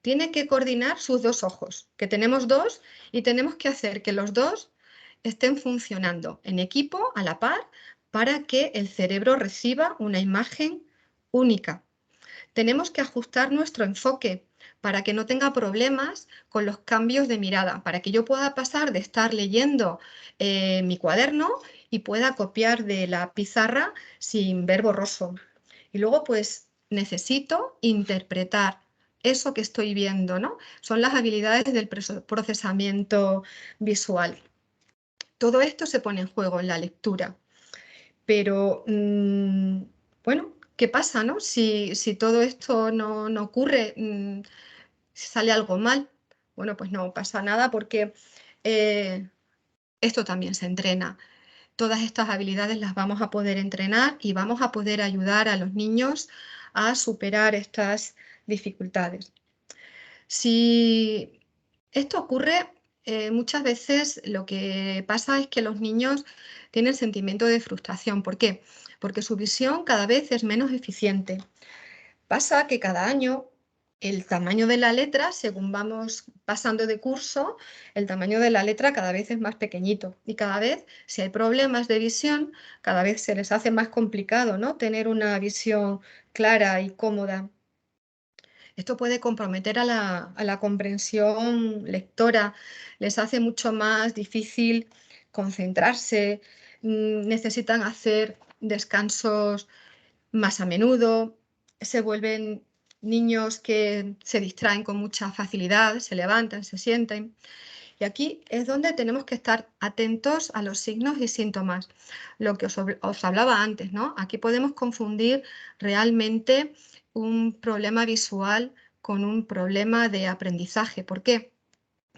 Tiene que coordinar sus dos ojos, que tenemos dos, y tenemos que hacer que los dos estén funcionando en equipo a la par para que el cerebro reciba una imagen única. Tenemos que ajustar nuestro enfoque para que no tenga problemas con los cambios de mirada, para que yo pueda pasar de estar leyendo mi cuaderno y pueda copiar de la pizarra sin ver borroso. Y luego pues necesito interpretar eso que estoy viendo, ¿no? Son las habilidades del procesamiento visual. Todo esto se pone en juego en la lectura. Pero, bueno, ¿qué pasa, no? Si todo esto no ocurre, si sale algo mal, bueno, pues no pasa nada porque esto también se entrena. Todas estas habilidades las vamos a poder entrenar y vamos a poder ayudar a los niños a superar estas dificultades. Si esto ocurre, muchas veces lo que pasa es que los niños tienen sentimiento de frustración. ¿Por qué? Porque su visión cada vez es menos eficiente. Pasa que cada año el tamaño de la letra, según vamos pasando de curso, el tamaño de la letra cada vez es más pequeñito y cada vez, si hay problemas de visión, cada vez se les hace más complicado, ¿no? Tener una visión clara y cómoda. Esto puede comprometer a la comprensión lectora, les hace mucho más difícil concentrarse, necesitan hacer descansos más a menudo, se vuelven niños que se distraen con mucha facilidad, se levantan, se sienten. Y aquí es donde tenemos que estar atentos a los signos y síntomas. Lo que os hablaba antes, ¿no? Aquí podemos confundir realmente un problema visual con un problema de aprendizaje. ¿Por qué?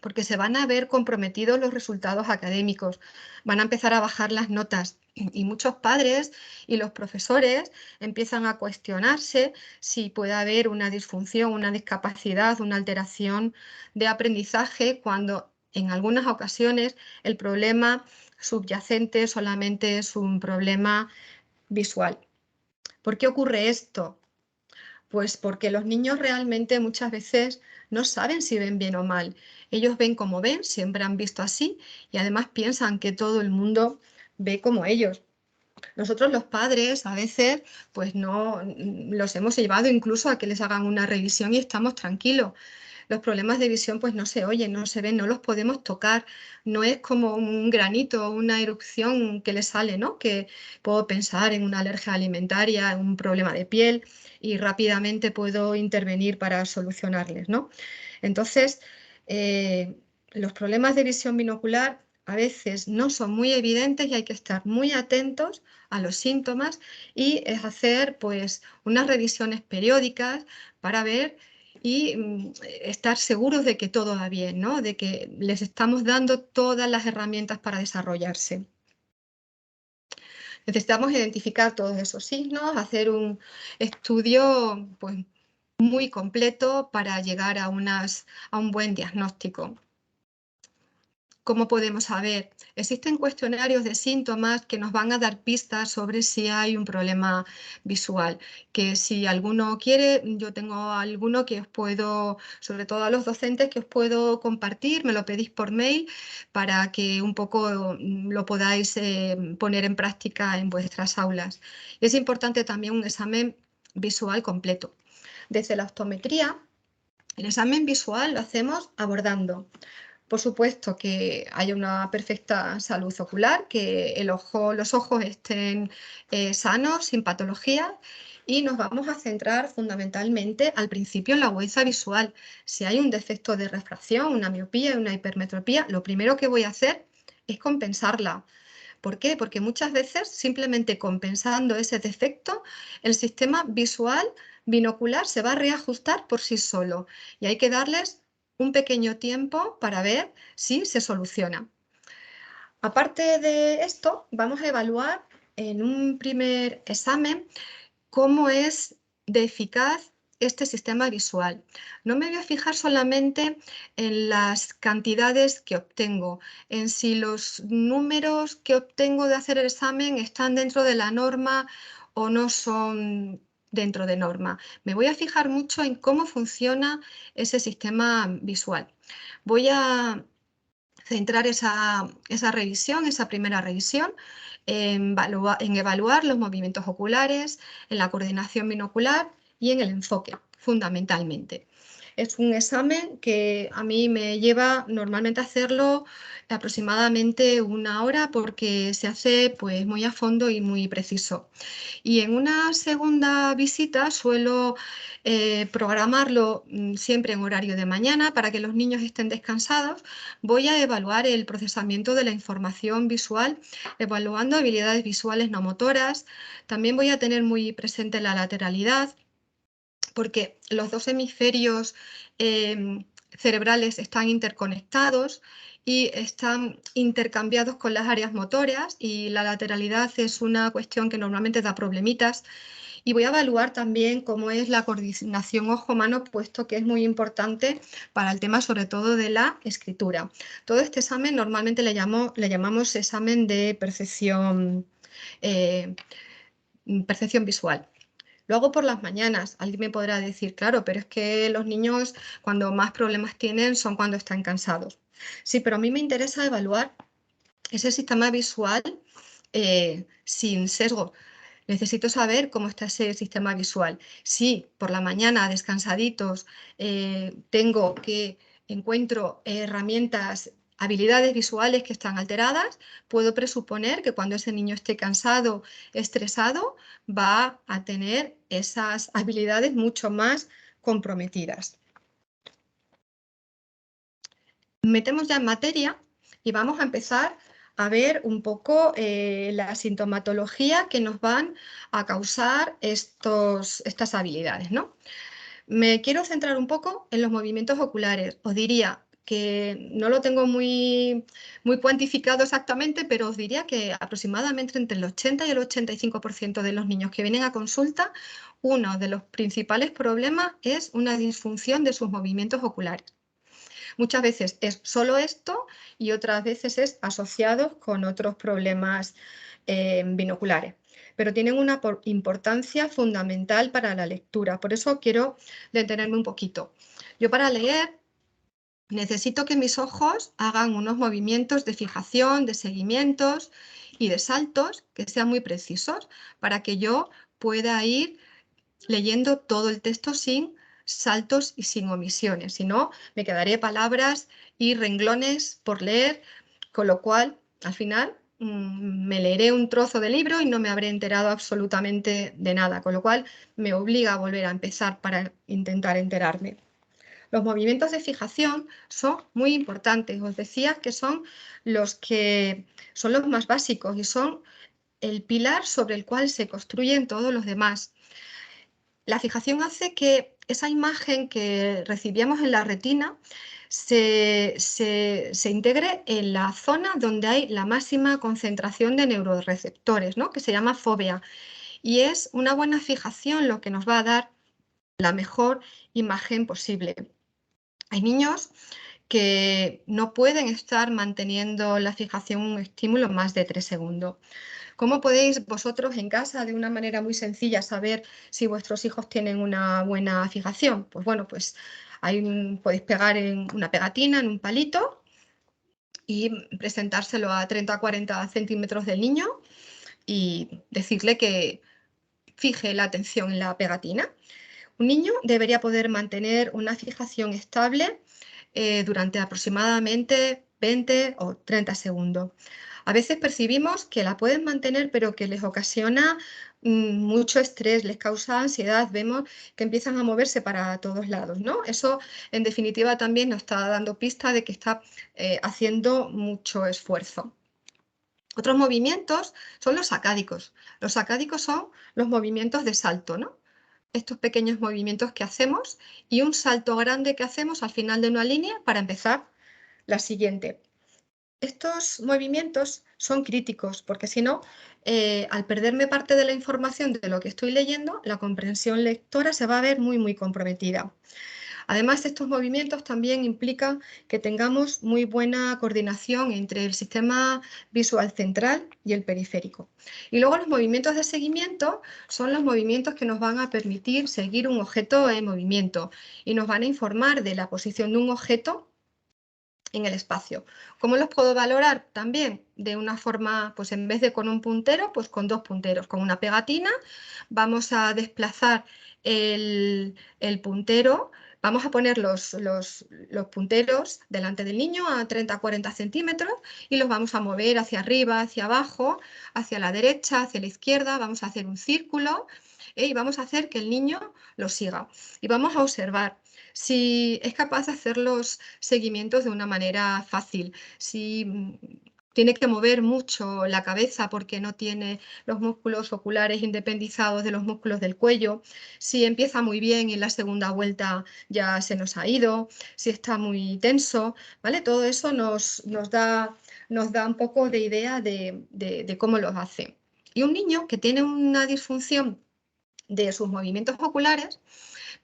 Porque se van a ver comprometidos los resultados académicos, van a empezar a bajar las notas y muchos padres y los profesores empiezan a cuestionarse si puede haber una disfunción, una discapacidad, una alteración de aprendizaje cuando en algunas ocasiones el problema subyacente solamente es un problema visual. ¿Por qué ocurre esto? Pues porque los niños realmente muchas veces no saben si ven bien o mal. Ellos ven como ven, siempre han visto así y además piensan que todo el mundo ve como ellos. Nosotros los padres a veces pues no los hemos llevado incluso a que les hagan una revisión y estamos tranquilos. Los problemas de visión pues no se oyen, no se ven, no los podemos tocar. No es como un granito o una erupción que le sale, ¿no? Que puedo pensar en una alergia alimentaria, en un problema de piel y rápidamente puedo intervenir para solucionarles, ¿no? Entonces, eh, los problemas de visión binocular a veces no son muy evidentes y hay que estar muy atentos a los síntomas y es hacer pues unas revisiones periódicas para ver y estar seguros de que todo va bien, ¿no? De que les estamos dando todas las herramientas para desarrollarse. Necesitamos identificar todos esos signos, hacer un estudio pues, muy completo para llegar a un buen diagnóstico. ¿Cómo podemos saber? Existen cuestionarios de síntomas que nos van a dar pistas sobre si hay un problema visual, que si alguno quiere, yo tengo alguno que os puedo, sobre todo a los docentes, que os puedo compartir, me lo pedís por mail para que un poco lo podáis poner en práctica en vuestras aulas. Es importante también un examen visual completo. Desde la optometría, el examen visual lo hacemos abordando. Por supuesto que haya una perfecta salud ocular, que los ojos estén sanos, sin patología, y nos vamos a centrar fundamentalmente al principio en la agudeza visual. Si hay un defecto de refracción, una miopía, una hipermetropía, lo primero que voy a hacer es compensarla. ¿Por qué? Porque muchas veces simplemente compensando ese defecto, el sistema visual binocular se va a reajustar por sí solo y hay que darles un pequeño tiempo para ver si se soluciona. Aparte de esto, vamos a evaluar en un primer examen cómo es de eficaz este sistema visual. No me voy a fijar solamente en las cantidades que obtengo, en si los números que obtengo de hacer el examen están dentro de la norma o no son dentro de norma. Me voy a fijar mucho en cómo funciona ese sistema visual. Voy a centrar esa revisión, esa primera revisión, en evaluar los movimientos oculares, en la coordinación binocular y en el enfoque, fundamentalmente. Es un examen que a mí me lleva normalmente a hacerlo aproximadamente 1 hora porque se hace pues, muy a fondo y muy preciso. Y en una segunda visita suelo programarlo siempre en horario de mañana para que los niños estén descansados. Voy a evaluar el procesamiento de la información visual, evaluando habilidades visuales no motoras. También voy a tener muy presente la lateralidad, porque los dos hemisferios cerebrales están interconectados y están intercambiados con las áreas motoras y la lateralidad es una cuestión que normalmente da problemitas. Y voy a evaluar también cómo es la coordinación ojo-mano, puesto que es muy importante para el tema sobre todo de la escritura. Todo este examen normalmente le llamamos examen de percepción visual. Lo hago por las mañanas. Alguien me podrá decir, claro, pero es que los niños cuando más problemas tienen son cuando están cansados. Sí, pero a mí me interesa evaluar ese sistema visual sin sesgo. Necesito saber cómo está ese sistema visual. Si por la mañana descansaditos encuentro herramientas, habilidades visuales que están alteradas, puedo presuponer que cuando ese niño esté cansado, estresado, va a tener esas habilidades mucho más comprometidas. Metemos ya en materia y vamos a empezar a ver un poco la sintomatología que nos van a causar estas habilidades, ¿no? Me quiero centrar un poco en los movimientos oculares. Os diría que no lo tengo muy cuantificado exactamente, pero os diría que aproximadamente entre el 80 y el 85% de los niños que vienen a consulta, uno de los principales problemas es una disfunción de sus movimientos oculares. Muchas veces es solo esto y otras veces es asociado con otros problemas binoculares. pero tienen una importancia fundamental para la lectura. Por eso quiero detenerme un poquito. Yo para leer necesito que mis ojos hagan unos movimientos de fijación, de seguimientos y de saltos que sean muy precisos para que yo pueda ir leyendo todo el texto sin saltos y sin omisiones. Si no, me quedaré palabras y renglones por leer, con lo cual, al final, me leeré un trozo de libro y no me habré enterado absolutamente de nada, con lo cual me obliga a volver a empezar para intentar enterarme. Los movimientos de fijación son muy importantes. Os decía que son los más básicos y son el pilar sobre el cual se construyen todos los demás. La fijación hace que esa imagen que recibíamos en la retina se integre en la zona donde hay la máxima concentración de neuroreceptores, ¿no? Que se llama fóvea. Y es una buena fijación lo que nos va a dar la mejor imagen posible. Hay niños que no pueden estar manteniendo la fijación un estímulo más de 3 segundos. ¿Cómo podéis vosotros en casa, de una manera muy sencilla, saber si vuestros hijos tienen una buena fijación? Pues bueno, pues podéis pegar en una pegatina, en un palito, y presentárselo a 30 o 40 centímetros del niño y decirle que fije la atención en la pegatina. Un niño debería poder mantener una fijación estable durante aproximadamente 20 o 30 segundos. A veces percibimos que la pueden mantener, pero que les ocasiona mucho estrés, les causa ansiedad, vemos que empiezan a moverse para todos lados, ¿no? Eso, en definitiva, también nos está dando pista de que está haciendo mucho esfuerzo. Otros movimientos son los sacádicos. Los sacádicos son los movimientos de salto, ¿no? Estos pequeños movimientos que hacemos y un salto grande que hacemos al final de una línea para empezar la siguiente. Estos movimientos son críticos porque si no, al perderme parte de la información de lo que estoy leyendo, la comprensión lectora se va a ver muy, muy comprometida. Además, estos movimientos también implican que tengamos muy buena coordinación entre el sistema visual central y el periférico. Y luego los movimientos de seguimiento son los movimientos que nos van a permitir seguir un objeto en movimiento y nos van a informar de la posición de un objeto en el espacio. ¿Cómo los puedo valorar? También de una forma, pues en vez de con un puntero, pues con dos punteros. Con una pegatina vamos a desplazar el puntero, vamos a poner los punteros delante del niño a 30-40 centímetros y los vamos a mover hacia arriba, hacia abajo, hacia la derecha, hacia la izquierda, vamos a hacer un círculo y vamos a hacer que el niño lo siga. Y vamos a observar si es capaz de hacer los seguimientos de una manera fácil, si tiene que mover mucho la cabeza porque no tiene los músculos oculares independizados de los músculos del cuello, si empieza muy bien y en la segunda vuelta ya se nos ha ido, si está muy tenso, ¿vale? Todo eso nos da un poco de idea de cómo lo hace. Y un niño que tiene una disfunción de sus movimientos oculares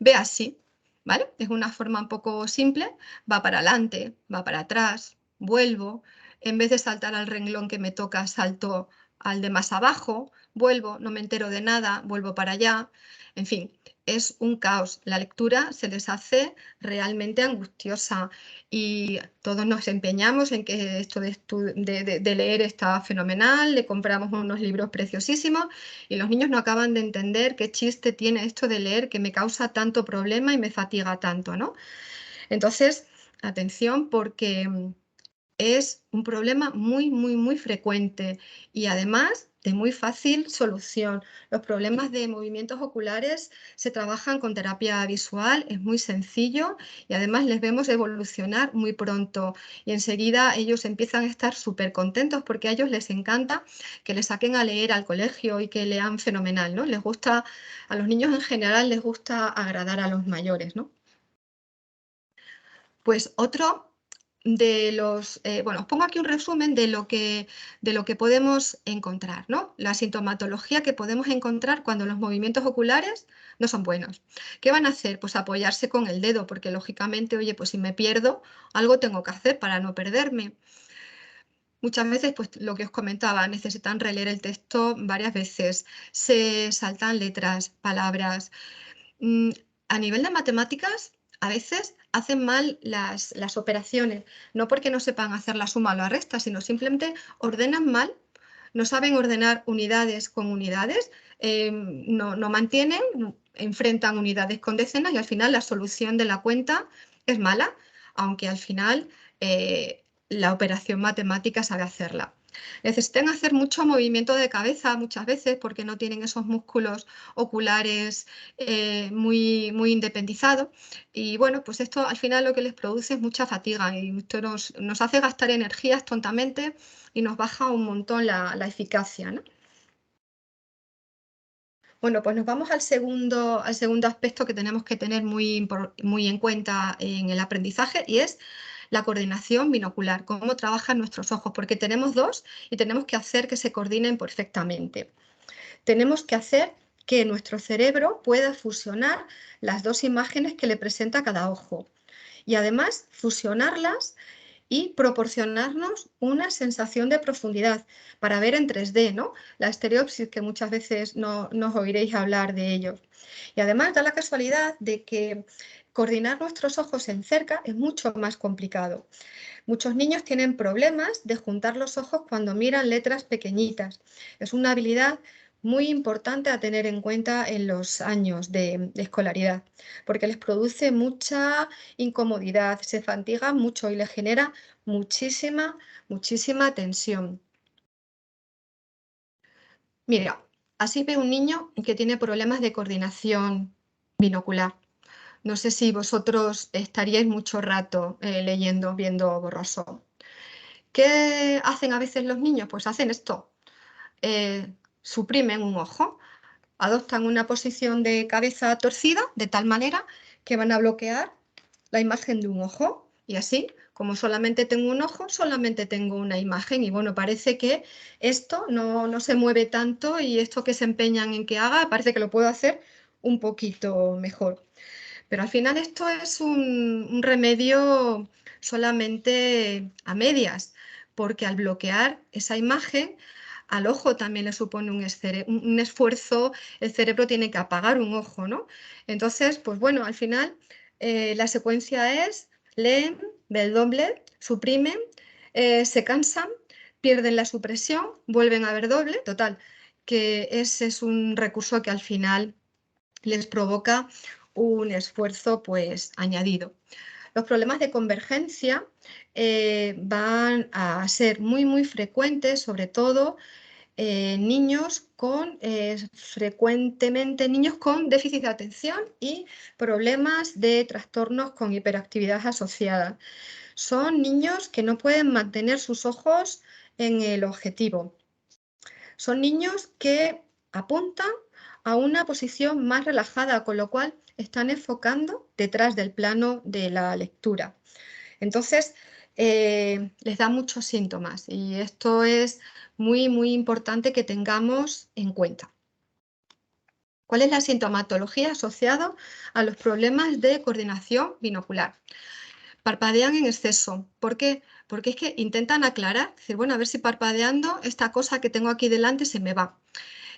ve así, ¿vale? Es una forma un poco simple, va para adelante, va para atrás, vuelvo, en vez de saltar al renglón que me toca, salto al de más abajo, vuelvo, no me entero de nada, vuelvo para allá, en fin, es un caos. La lectura se les hace realmente angustiosa y todos nos empeñamos en que esto de leer está fenomenal, le compramos unos libros preciosísimos y los niños no acaban de entender qué chiste tiene esto de leer que me causa tanto problema y me fatiga tanto, ¿no? Entonces, atención porque es un problema muy, muy, muy frecuente y además de muy fácil solución. Los problemas de movimientos oculares se trabajan con terapia visual, es muy sencillo y además les vemos evolucionar muy pronto y enseguida ellos empiezan a estar súper contentos porque a ellos les encanta que les saquen a leer al colegio y que lean fenomenal, ¿no? Les gusta, a los niños en general les gusta agradar a los mayores, ¿no? Pues otro de los, bueno, os pongo aquí un resumen de lo que podemos encontrar, ¿no? La sintomatología que podemos encontrar cuando los movimientos oculares no son buenos. ¿Qué van a hacer? Pues apoyarse con el dedo, porque lógicamente, oye, pues si me pierdo, algo tengo que hacer para no perderme. Muchas veces, pues lo que os comentaba, necesitan releer el texto varias veces, se saltan letras, palabras. Mm, a nivel de matemáticas, a veces hacen mal las operaciones, no porque no sepan hacer la suma o la resta, sino simplemente ordenan mal, no saben ordenar unidades con unidades, no mantienen, enfrentan unidades con decenas y al final la solución de la cuenta es mala, aunque al final la operación matemática sabe hacerla. Necesitan hacer mucho movimiento de cabeza muchas veces porque no tienen esos músculos oculares muy independizados y bueno, pues esto al final lo que les produce es mucha fatiga y esto nos hace gastar energías tontamente y nos baja un montón la eficacia, ¿no? Bueno, pues nos vamos al segundo aspecto que tenemos que tener muy en cuenta en el aprendizaje y es la coordinación binocular, cómo trabajan nuestros ojos, porque tenemos dos y tenemos que hacer que se coordinen perfectamente. Tenemos que hacer que nuestro cerebro pueda fusionar las dos imágenes que le presenta cada ojo y además fusionarlas y proporcionarnos una sensación de profundidad para ver en 3D, ¿no? La estereopsis, que muchas veces no os oiréis hablar de ello. Y además da la casualidad de que coordinar nuestros ojos en cerca es mucho más complicado. Muchos niños tienen problemas de juntar los ojos cuando miran letras pequeñitas. Es una habilidad muy importante a tener en cuenta en los años de escolaridad, porque les produce mucha incomodidad, se fatigan mucho y les genera muchísima tensión. Mira, así ve un niño que tiene problemas de coordinación binocular. No sé si vosotros estaríais mucho rato leyendo, viendo borroso. ¿Qué hacen a veces los niños? Pues hacen esto, suprimen un ojo, adoptan una posición de cabeza torcida de tal manera que van a bloquear la imagen de un ojo y así, como solamente tengo un ojo, solamente tengo una imagen y bueno, parece que esto no se mueve tanto y esto que se empeñan en que haga, parece que lo puedo hacer un poquito mejor. Pero al final esto es un remedio solamente a medias, porque al bloquear esa imagen, al ojo también le supone un esfuerzo, el cerebro tiene que apagar un ojo, ¿no? Entonces, pues bueno, al final la secuencia es leen, ven doble, suprimen, se cansan, pierden la supresión, vuelven a ver doble, total, que ese es un recurso que al final les provoca un esfuerzo pues añadido. Los problemas de convergencia van a ser muy frecuentes, sobre todo niños con, frecuentemente niños con déficit de atención y problemas de trastornos con hiperactividad asociada. Son niños que no pueden mantener sus ojos en el objetivo. Son niños que apuntan a una posición más relajada, con lo cual están enfocando detrás del plano de la lectura. Entonces, les da muchos síntomas y esto es muy importante que tengamos en cuenta. ¿Cuál es la sintomatología asociada a los problemas de coordinación binocular? Parpadean en exceso. ¿Por qué? Porque es que intentan aclarar, decir, bueno, a ver si parpadeando esta cosa que tengo aquí delante se me va.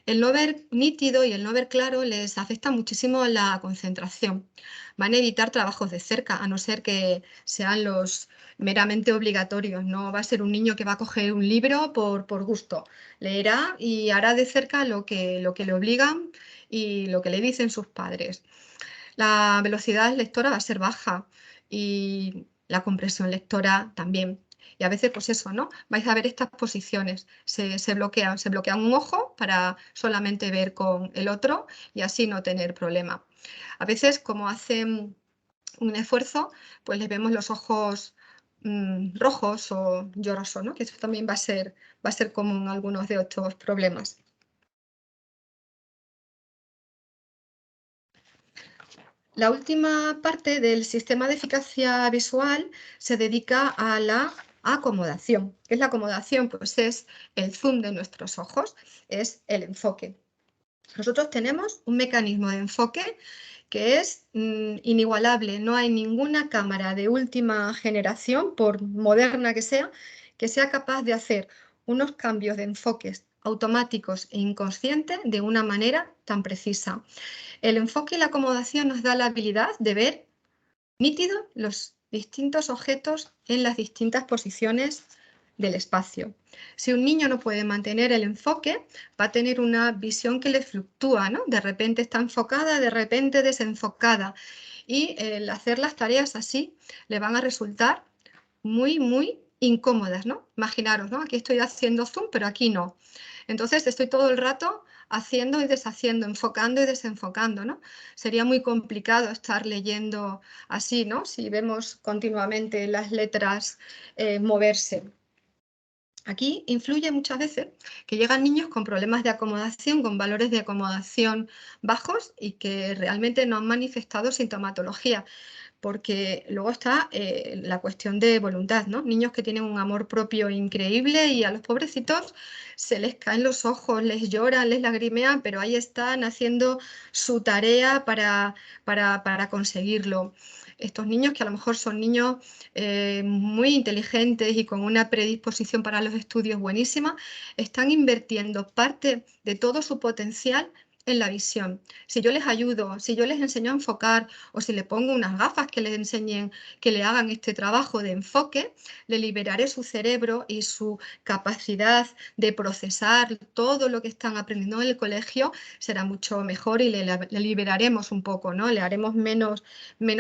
El no ver nítido y el no ver claro les afecta muchísimo la concentración. Van a evitar trabajos de cerca, a no ser que sean los meramente obligatorios. No va a ser un niño que va a coger un libro por gusto. Leerá y hará de cerca lo que le obligan y lo que le dicen sus padres. La velocidad lectora va a ser baja y la compresión lectora también. Y a veces, pues eso, ¿no? Vais a ver estas posiciones, se bloquean un ojo para solamente ver con el otro y así no tener problema. A veces, como hacen un esfuerzo, pues les vemos los ojos rojos o llorosos, ¿no? Que eso también va a ser común en algunos de estos problemas. La última parte del sistema de eficacia visual se dedica a la acomodación. ¿Qué es la acomodación? Pues es el zoom de nuestros ojos, es el enfoque. Nosotros tenemos un mecanismo de enfoque que es inigualable. No hay ninguna cámara de última generación, por moderna que sea, que sea capaz de hacer unos cambios de enfoques automáticos e inconscientes de una manera tan precisa. El enfoque y la acomodación nos da la habilidad de ver nítido los distintos objetos en las distintas posiciones del espacio. Si un niño no puede mantener el enfoque, va a tener una visión que le fluctúa, ¿no? De repente está enfocada, de repente desenfocada. Y el hacer las tareas así le van a resultar muy incómodas, ¿no? Imaginaros, ¿no? Aquí estoy haciendo zoom, pero aquí no. Entonces estoy todo el rato haciendo y deshaciendo, enfocando y desenfocando, ¿no? Sería muy complicado estar leyendo así, ¿no? Si vemos continuamente las letras moverse. Aquí influye muchas veces que llegan niños con problemas de acomodación, con valores de acomodación bajos y que realmente no han manifestado sintomatología, porque luego está la cuestión de voluntad, ¿no? Niños que tienen un amor propio increíble y a los pobrecitos se les caen los ojos, les lloran, les lagrimean, pero ahí están haciendo su tarea para conseguirlo. Estos niños que a lo mejor son niños muy inteligentes y con una predisposición para los estudios buenísima, están invirtiendo parte de todo su potencial en la visión. Si yo les ayudo, si yo les enseño a enfocar o si le pongo unas gafas que les enseñen, que le hagan este trabajo de enfoque, le liberaré su cerebro y su capacidad de procesar todo lo que están aprendiendo en el colegio será mucho mejor y le liberaremos un poco, ¿no? Le haremos menos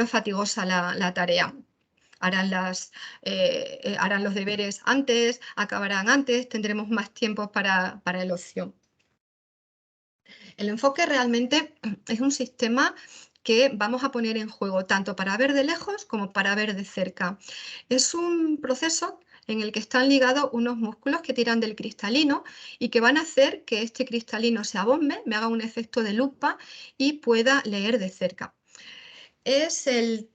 fatigosa la tarea. Harán los deberes antes, acabarán antes, tendremos más tiempo para el ocio. El enfoque realmente es un sistema que vamos a poner en juego tanto para ver de lejos como para ver de cerca. Es un proceso en el que están ligados unos músculos que tiran del cristalino y que van a hacer que este cristalino se abombe, me haga un efecto de lupa y pueda leer de cerca. Es el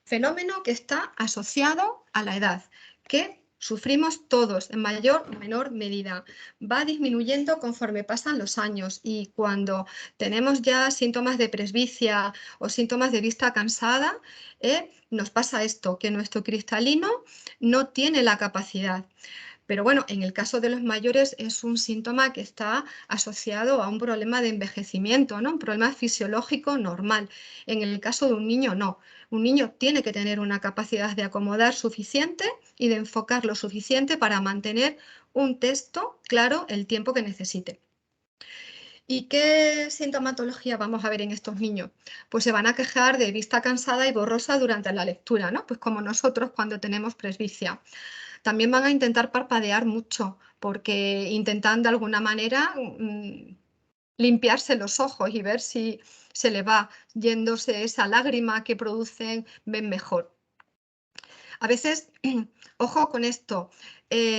fenómeno que está asociado a la edad, que sufrimos todos en mayor o menor medida. Va disminuyendo conforme pasan los años y cuando tenemos ya síntomas de presbicia o síntomas de vista cansada, nos pasa esto, que nuestro cristalino no tiene la capacidad. Pero bueno, en el caso de los mayores es un síntoma que está asociado a un problema de envejecimiento, ¿no? Un problema fisiológico normal. En el caso de un niño, no. Un niño tiene que tener una capacidad de acomodar suficiente y de enfocar lo suficiente para mantener un texto claro el tiempo que necesite. ¿Y qué sintomatología vamos a ver en estos niños? Pues se van a quejar de vista cansada y borrosa durante la lectura, ¿no? Pues como nosotros cuando tenemos presbicia. También van a intentar parpadear mucho, porque intentan de alguna manera limpiarse los ojos y ver si se le va yéndose esa lágrima que producen, ven mejor. A veces, ojo con esto,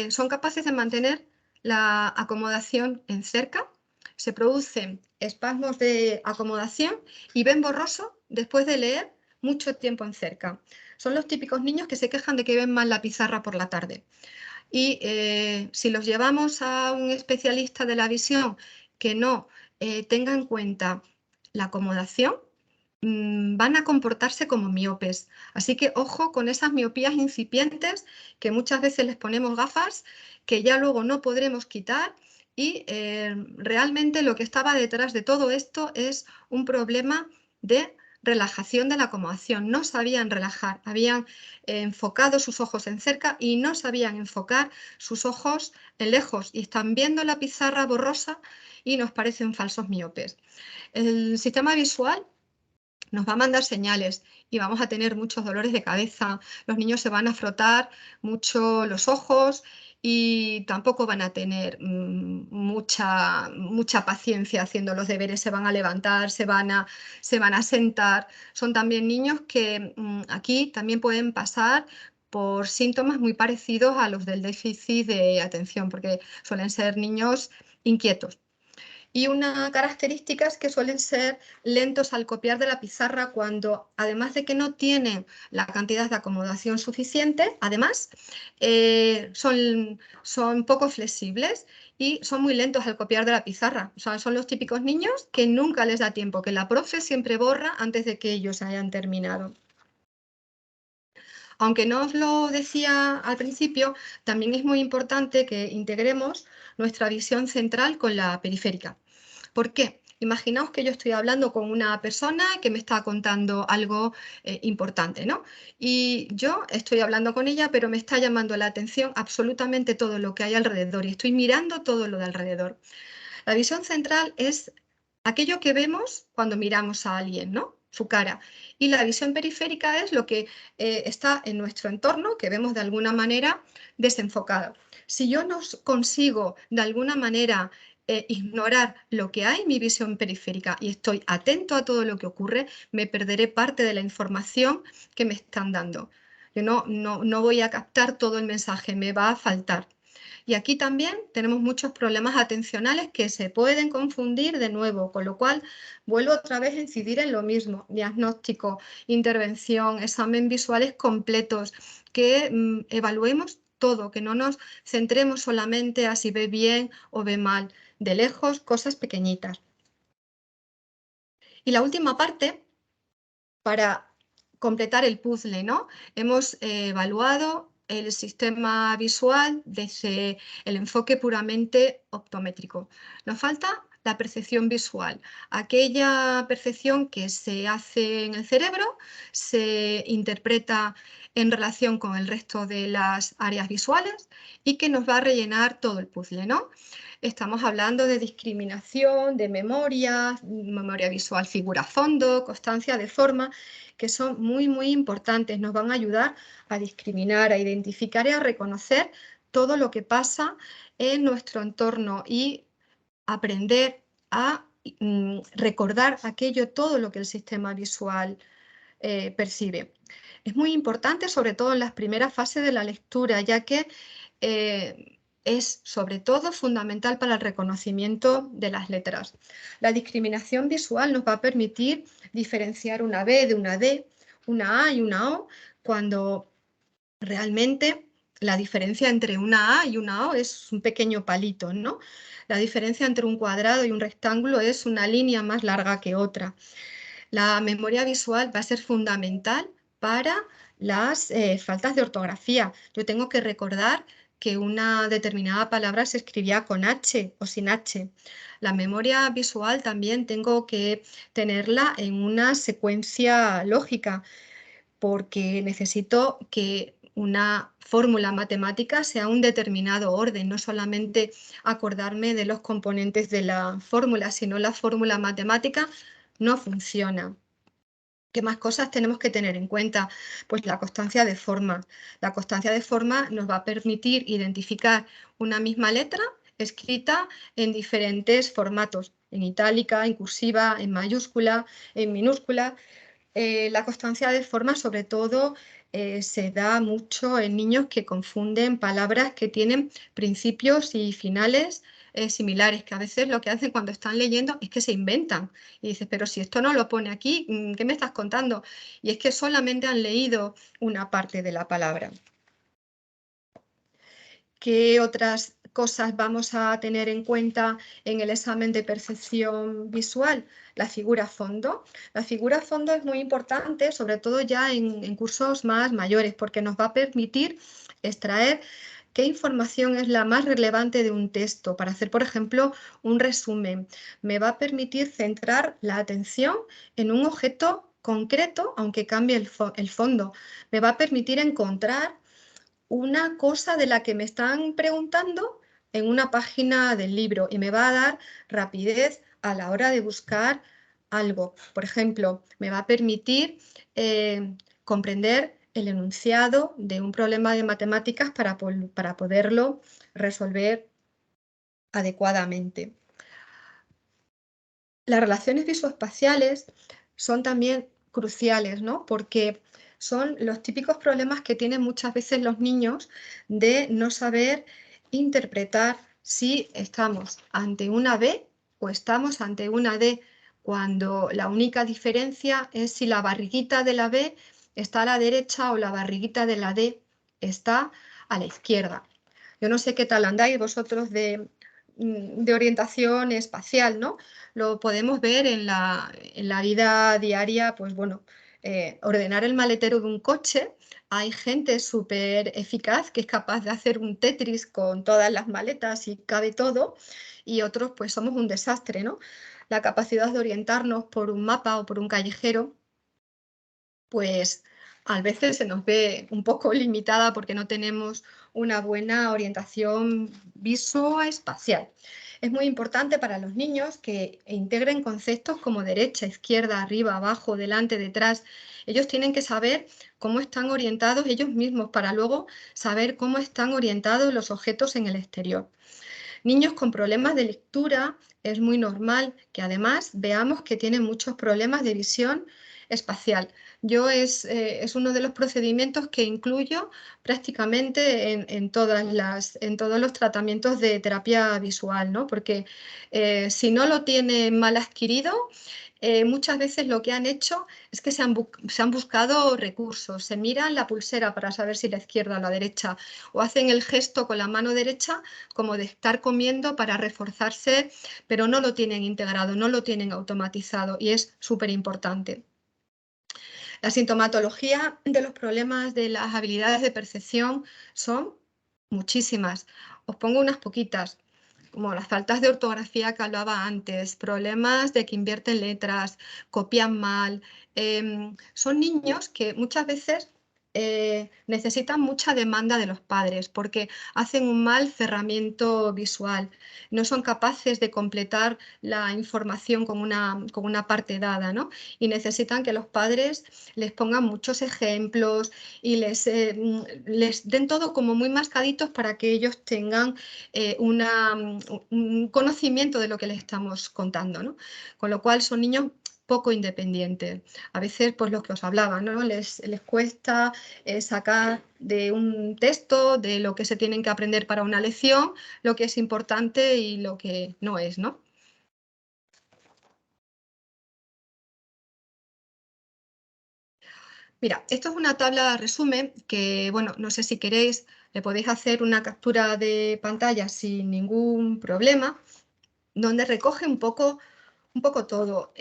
son capaces de mantener la acomodación en cerca, se producen espasmos de acomodación y ven borroso después de leer mucho tiempo en cerca. Son los típicos niños que se quejan de que ven mal la pizarra por la tarde. Y si los llevamos a un especialista de la visión que no tenga en cuenta la acomodación, van a comportarse como miopes. Así que ojo con esas miopías incipientes que muchas veces les ponemos gafas que ya luego no podremos quitar y realmente lo que estaba detrás de todo esto es un problema de relajación de la acomodación. No sabían relajar, habían enfocado sus ojos en cerca y no sabían enfocar sus ojos en lejos y están viendo la pizarra borrosa y nos parecen falsos miopes. El sistema visual nos va a mandar señales y vamos a tener muchos dolores de cabeza. Los niños se van a frotar mucho los ojos y tampoco van a tener mucha paciencia haciendo los deberes. Se van a levantar, se van a sentar. Son también niños que aquí también pueden pasar por síntomas muy parecidos a los del déficit de atención, porque suelen ser niños inquietos. Y una característica es que suelen ser lentos al copiar de la pizarra cuando, además de que no tienen la cantidad de acomodación suficiente, además son poco flexibles y son muy lentos al copiar de la pizarra. O sea, son los típicos niños que nunca les da tiempo, que la profe siempre borra antes de que ellos hayan terminado. Aunque no os lo decía al principio, también es muy importante que integremos nuestra visión central con la periférica. ¿Por qué? Imaginaos que yo estoy hablando con una persona que me está contando algo importante, ¿no? Y yo estoy hablando con ella, pero me está llamando la atención absolutamente todo lo que hay alrededor y estoy mirando todo lo de alrededor. La visión central es aquello que vemos cuando miramos a alguien, ¿no? Su cara. Y la visión periférica es lo que está en nuestro entorno, que vemos de alguna manera desenfocado. Si yo no consigo de alguna manera ignorar lo que hay en mi visión periférica y estoy atento a todo lo que ocurre, me perderé parte de la información que me están dando. Yo no voy a captar todo el mensaje, me va a faltar. Y aquí también tenemos muchos problemas atencionales que se pueden confundir de nuevo, con lo cual vuelvo otra vez a incidir en lo mismo, diagnóstico, intervención, examen visuales completos, que evaluemos todo, que no nos centremos solamente a si ve bien o ve mal, de lejos, cosas pequeñitas. Y la última parte, para completar el puzzle, ¿no? Hemos evaluado el sistema visual desde el enfoque puramente optométrico. Nos falta la percepción visual, aquella percepción que se hace en el cerebro, se interpreta en relación con el resto de las áreas visuales y que nos va a rellenar todo el puzzle, ¿no? Estamos hablando de discriminación, de memoria visual, figura fondo, constancia de forma, que son muy importantes. Nos van a ayudar a discriminar, a identificar y a reconocer todo lo que pasa en nuestro entorno y aprender a recordar aquello, todo lo que el sistema visual percibe. Es muy importante, sobre todo en las primeras fases de la lectura, ya que es sobre todo fundamental para el reconocimiento de las letras. La discriminación visual nos va a permitir diferenciar una B de una D, una A y una O, cuando realmente la diferencia entre una A y una O es un pequeño palito, ¿no? La diferencia entre un cuadrado y un rectángulo es una línea más larga que otra. La memoria visual va a ser fundamental para las faltas de ortografía. Yo tengo que recordar que una determinada palabra se escribía con H o sin H. La memoria visual también tengo que tenerla en una secuencia lógica, porque necesito que una fórmula matemática sea un determinado orden, no solamente acordarme de los componentes de la fórmula, sino la fórmula matemática no funciona. ¿Qué más cosas tenemos que tener en cuenta? Pues la constancia de forma. La constancia de forma nos va a permitir identificar una misma letra escrita en diferentes formatos, en itálica, en cursiva, en mayúscula, en minúscula. La constancia de forma, sobre todo, se da mucho en niños que confunden palabras que tienen principios y finales similares, que a veces lo que hacen cuando están leyendo es que se inventan. Y dices, pero si esto no lo pone aquí, ¿qué me estás contando? Y es que solamente han leído una parte de la palabra. ¿Qué otras cosas vamos a tener en cuenta en el examen de percepción visual? La figura fondo. La figura fondo es muy importante, sobre todo ya en cursos más mayores, porque nos va a permitir extraer qué información es la más relevante de un texto para hacer, por ejemplo, un resumen. Me va a permitir centrar la atención en un objeto concreto, aunque cambie el fondo. Me va a permitir encontrar una cosa de la que me están preguntando en una página del libro y me va a dar rapidez a la hora de buscar algo. Por ejemplo, me va a permitir comprender el enunciado de un problema de matemáticas para poderlo resolver adecuadamente. Las relaciones visoespaciales son también cruciales, ¿no? Porque son los típicos problemas que tienen muchas veces los niños de no saber interpretar si estamos ante una B o estamos ante una D, cuando la única diferencia es si la barriguita de la B está a la derecha o la barriguita de la D está a la izquierda. Yo no sé qué tal andáis vosotros de orientación espacial, ¿no? Lo podemos ver en la vida diaria, pues bueno, ordenar el maletero de un coche hay gente súper eficaz que es capaz de hacer un Tetris con todas las maletas y cabe todo, y otros pues somos un desastre, ¿no? La capacidad de orientarnos por un mapa o por un callejero, pues a veces se nos ve un poco limitada porque no tenemos una buena orientación visoespacial. Es muy importante para los niños que integren conceptos como derecha, izquierda, arriba, abajo, delante, detrás. Ellos tienen que saber cómo están orientados ellos mismos para luego saber cómo están orientados los objetos en el exterior. Niños con problemas de lectura, es muy normal que además veamos que tienen muchos problemas de visión espacial. Yo es uno de los procedimientos que incluyo prácticamente en todos los tratamientos de terapia visual, ¿no? Porque si no lo tienen mal adquirido, muchas veces lo que han hecho es que se han buscado recursos, se miran la pulsera para saber si la izquierda o la derecha, o hacen el gesto con la mano derecha como de estar comiendo para reforzarse, pero no lo tienen integrado, no lo tienen automatizado y es súper importante. La sintomatología de los problemas de las habilidades de percepción son muchísimas. Os pongo unas poquitas, como las faltas de ortografía que hablaba antes, problemas de que invierten letras, copian mal. Son niños que muchas veces necesitan mucha demanda de los padres porque hacen un mal cerramiento visual, no son capaces de completar la información con una parte dada, ¿no? Y necesitan que los padres les pongan muchos ejemplos y les den todo como muy mascaditos para que ellos tengan un conocimiento de lo que les estamos contando, ¿no? Con lo cual son niños poco independientes. A veces, pues lo que os hablaba, ¿no? Les cuesta sacar de un texto, de lo que se tienen que aprender para una lección, lo que es importante y lo que no es, ¿no? Mira, esto es una tabla de resumen que, bueno, no sé si queréis, le podéis hacer una captura de pantalla sin ningún problema, donde recoge un poco todo.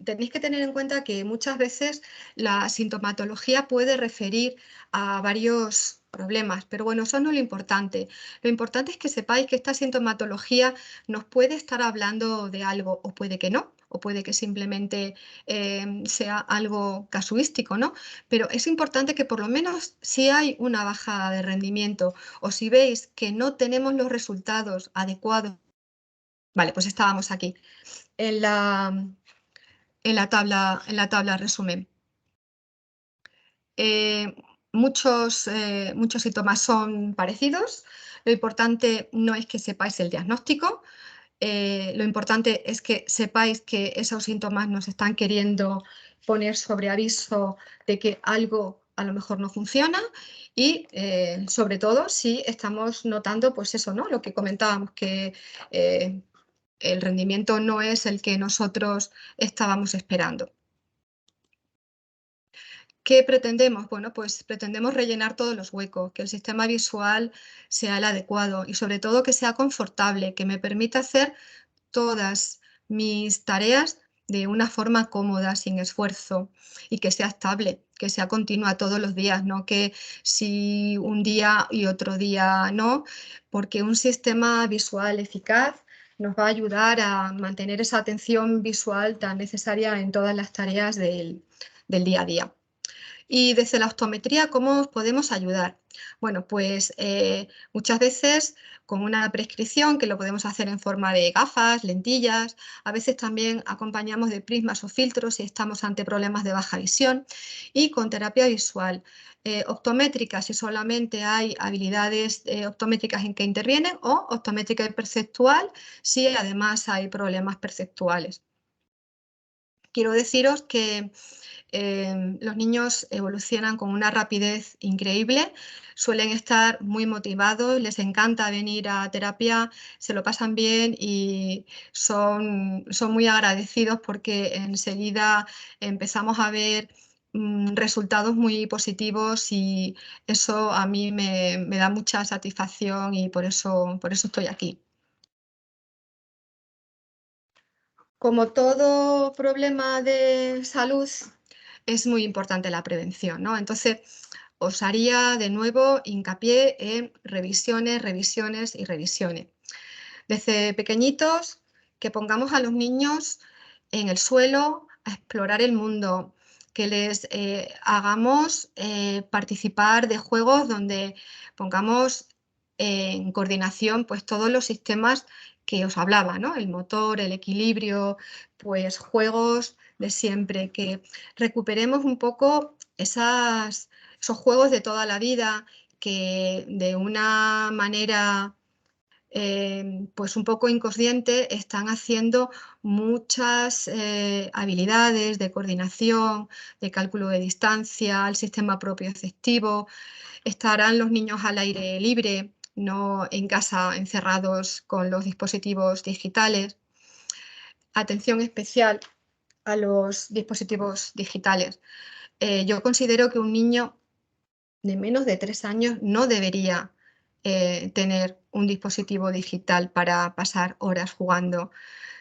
Tenéis que tener en cuenta que muchas veces la sintomatología puede referir a varios problemas, pero bueno, eso no es lo importante. Lo importante es que sepáis que esta sintomatología nos puede estar hablando de algo, o puede que no, o puede que simplemente sea algo casuístico, ¿no? Pero es importante que por lo menos si hay una baja de rendimiento o si veis que no tenemos los resultados adecuados, vale, pues estábamos aquí en la tabla resumen. Muchos síntomas son parecidos. Lo importante no es que sepáis el diagnóstico, lo importante es que sepáis que esos síntomas nos están queriendo poner sobre aviso de que algo a lo mejor no funciona y sobre todo si estamos notando pues eso, ¿no? Lo que comentábamos, que el rendimiento no es el que nosotros estábamos esperando. ¿Qué pretendemos? Bueno, pues pretendemos rellenar todos los huecos, que el sistema visual sea el adecuado y sobre todo que sea confortable, que me permita hacer todas mis tareas de una forma cómoda, sin esfuerzo y que sea estable, que sea continua todos los días, no que si un día y otro día no, porque un sistema visual eficaz nos va a ayudar a mantener esa atención visual tan necesaria en todas las tareas del día a día. Y desde la optometría, ¿cómo os podemos ayudar? Bueno, pues muchas veces con una prescripción, que lo podemos hacer en forma de gafas, lentillas, a veces también acompañamos de prismas o filtros si estamos ante problemas de baja visión, y con terapia visual. Optométrica, si solamente hay habilidades optométricas en que intervienen, o optométrica y perceptual, si además hay problemas perceptuales. Quiero deciros que los niños evolucionan con una rapidez increíble, suelen estar muy motivados, les encanta venir a terapia, se lo pasan bien y son muy agradecidos porque enseguida empezamos a ver resultados muy positivos y eso a mí me da mucha satisfacción y por eso estoy aquí. Como todo problema de salud, es muy importante la prevención, ¿no? Entonces, os haría de nuevo hincapié en revisiones, revisiones y revisiones. Desde pequeñitos, que pongamos a los niños en el suelo a explorar el mundo, que les hagamos participar de juegos donde pongamos en coordinación pues todos los sistemas que os hablaba, ¿no? El motor, el equilibrio, pues juegos de siempre, que recuperemos un poco esos juegos de toda la vida que de una manera pues un poco inconsciente están haciendo muchas habilidades de coordinación, de cálculo de distancia, el sistema propioceptivo. Estarán los niños al aire libre, no en casa encerrados con los dispositivos digitales. Atención especial a los dispositivos digitales. Yo considero que un niño de menos de 3 años no debería tener un dispositivo digital para pasar horas jugando.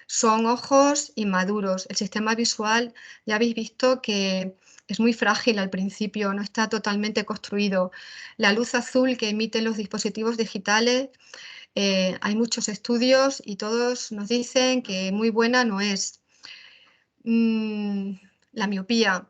Son ojos inmaduros. El sistema visual, ya habéis visto que es muy frágil al principio, no está totalmente construido. La luz azul que emiten los dispositivos digitales, hay muchos estudios y todos nos dicen que muy buena no es. La miopía.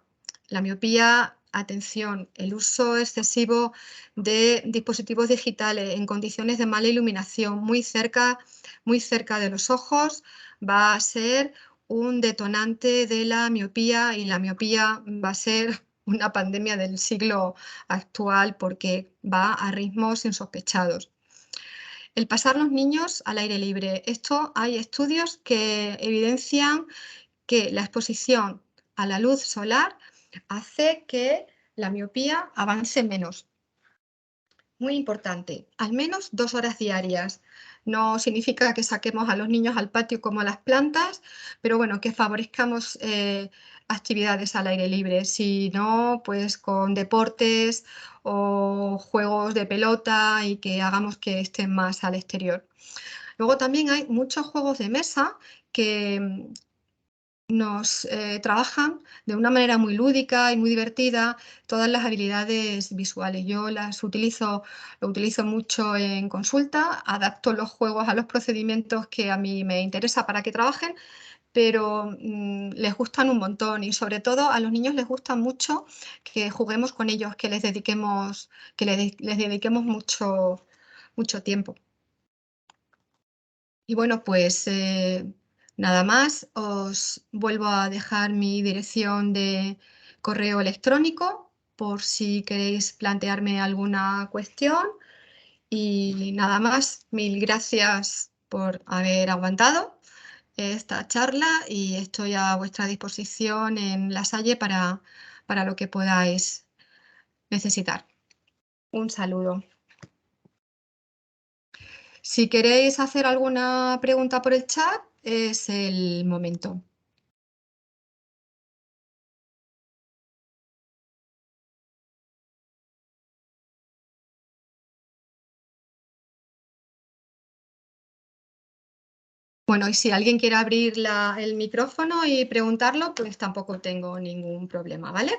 La miopía, atención, el uso excesivo de dispositivos digitales en condiciones de mala iluminación muy cerca de los ojos va a ser un detonante de la miopía, y la miopía va a ser una pandemia del siglo actual porque va a ritmos insospechados. El pasar los niños al aire libre. Esto hay estudios que evidencian que la exposición a la luz solar hace que la miopía avance menos. Muy importante, al menos 2 horas diarias. No significa que saquemos a los niños al patio como a las plantas, pero bueno, que favorezcamos actividades al aire libre, si no, pues con deportes o juegos de pelota, y que hagamos que estén más al exterior. Luego también hay muchos juegos de mesa que nos trabajan de una manera muy lúdica y muy divertida todas las habilidades visuales. Yo lo utilizo mucho en consulta, adapto los juegos a los procedimientos que a mí me interesa para que trabajen, pero les gustan un montón, y sobre todo a los niños les gusta mucho que juguemos con ellos, que les dediquemos mucho tiempo. Y bueno, pues nada más, os vuelvo a dejar mi dirección de correo electrónico por si queréis plantearme alguna cuestión, y nada más, mil gracias por haber aguantado esta charla, y estoy a vuestra disposición en La Salle para lo que podáis necesitar. Un saludo. Si queréis hacer alguna pregunta por el chat, es el momento. Bueno, y si alguien quiere abrir el micrófono y preguntarlo, pues tampoco tengo ningún problema, ¿vale?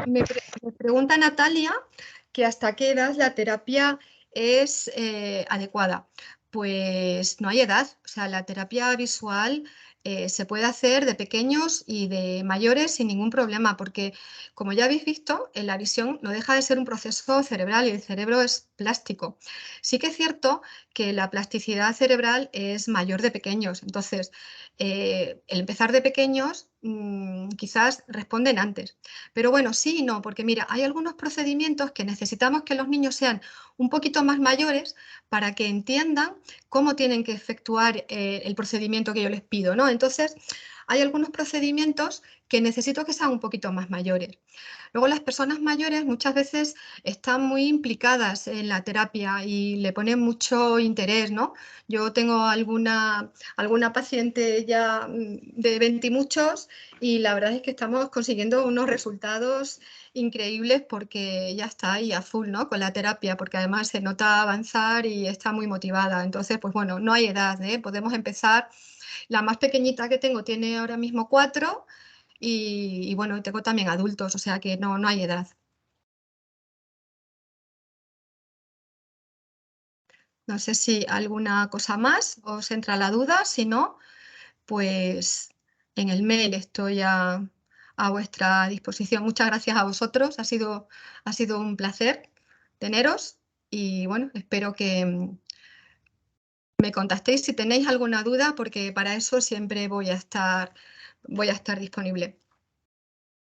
Me pregunta Natalia que hasta qué edad la terapia es adecuada. Pues no hay edad, o sea, la terapia visual se puede hacer de pequeños y de mayores sin ningún problema, porque como ya habéis visto, la visión no deja de ser un proceso cerebral y el cerebro es plástico. Sí que es cierto que la plasticidad cerebral es mayor de pequeños, entonces el empezar de pequeños quizás responden antes. Pero bueno, sí y no, porque mira, hay algunos procedimientos que necesitamos que los niños sean un poquito más mayores para que entiendan cómo tienen que efectuar el procedimiento que yo les pido, ¿no? Entonces, hay algunos procedimientos que necesito que sean un poquito más mayores. Luego las personas mayores muchas veces están muy implicadas en la terapia y le ponen mucho interés, ¿no? Yo tengo alguna paciente ya de 20 y muchos y la verdad es que estamos consiguiendo unos resultados increíbles porque ya está ahí a full, ¿no? Con la terapia, porque además se nota avanzar y está muy motivada. Entonces, pues bueno, no hay edad, ¿eh? Podemos empezar. La más pequeñita que tengo tiene ahora mismo 4 y bueno, tengo también adultos, o sea que no hay edad. No sé si alguna cosa más os entra la duda, si no, pues en el mail estoy a vuestra disposición. Muchas gracias a vosotros, ha sido un placer teneros y bueno, espero que me contactéis si tenéis alguna duda, porque para eso siempre voy a estar disponible.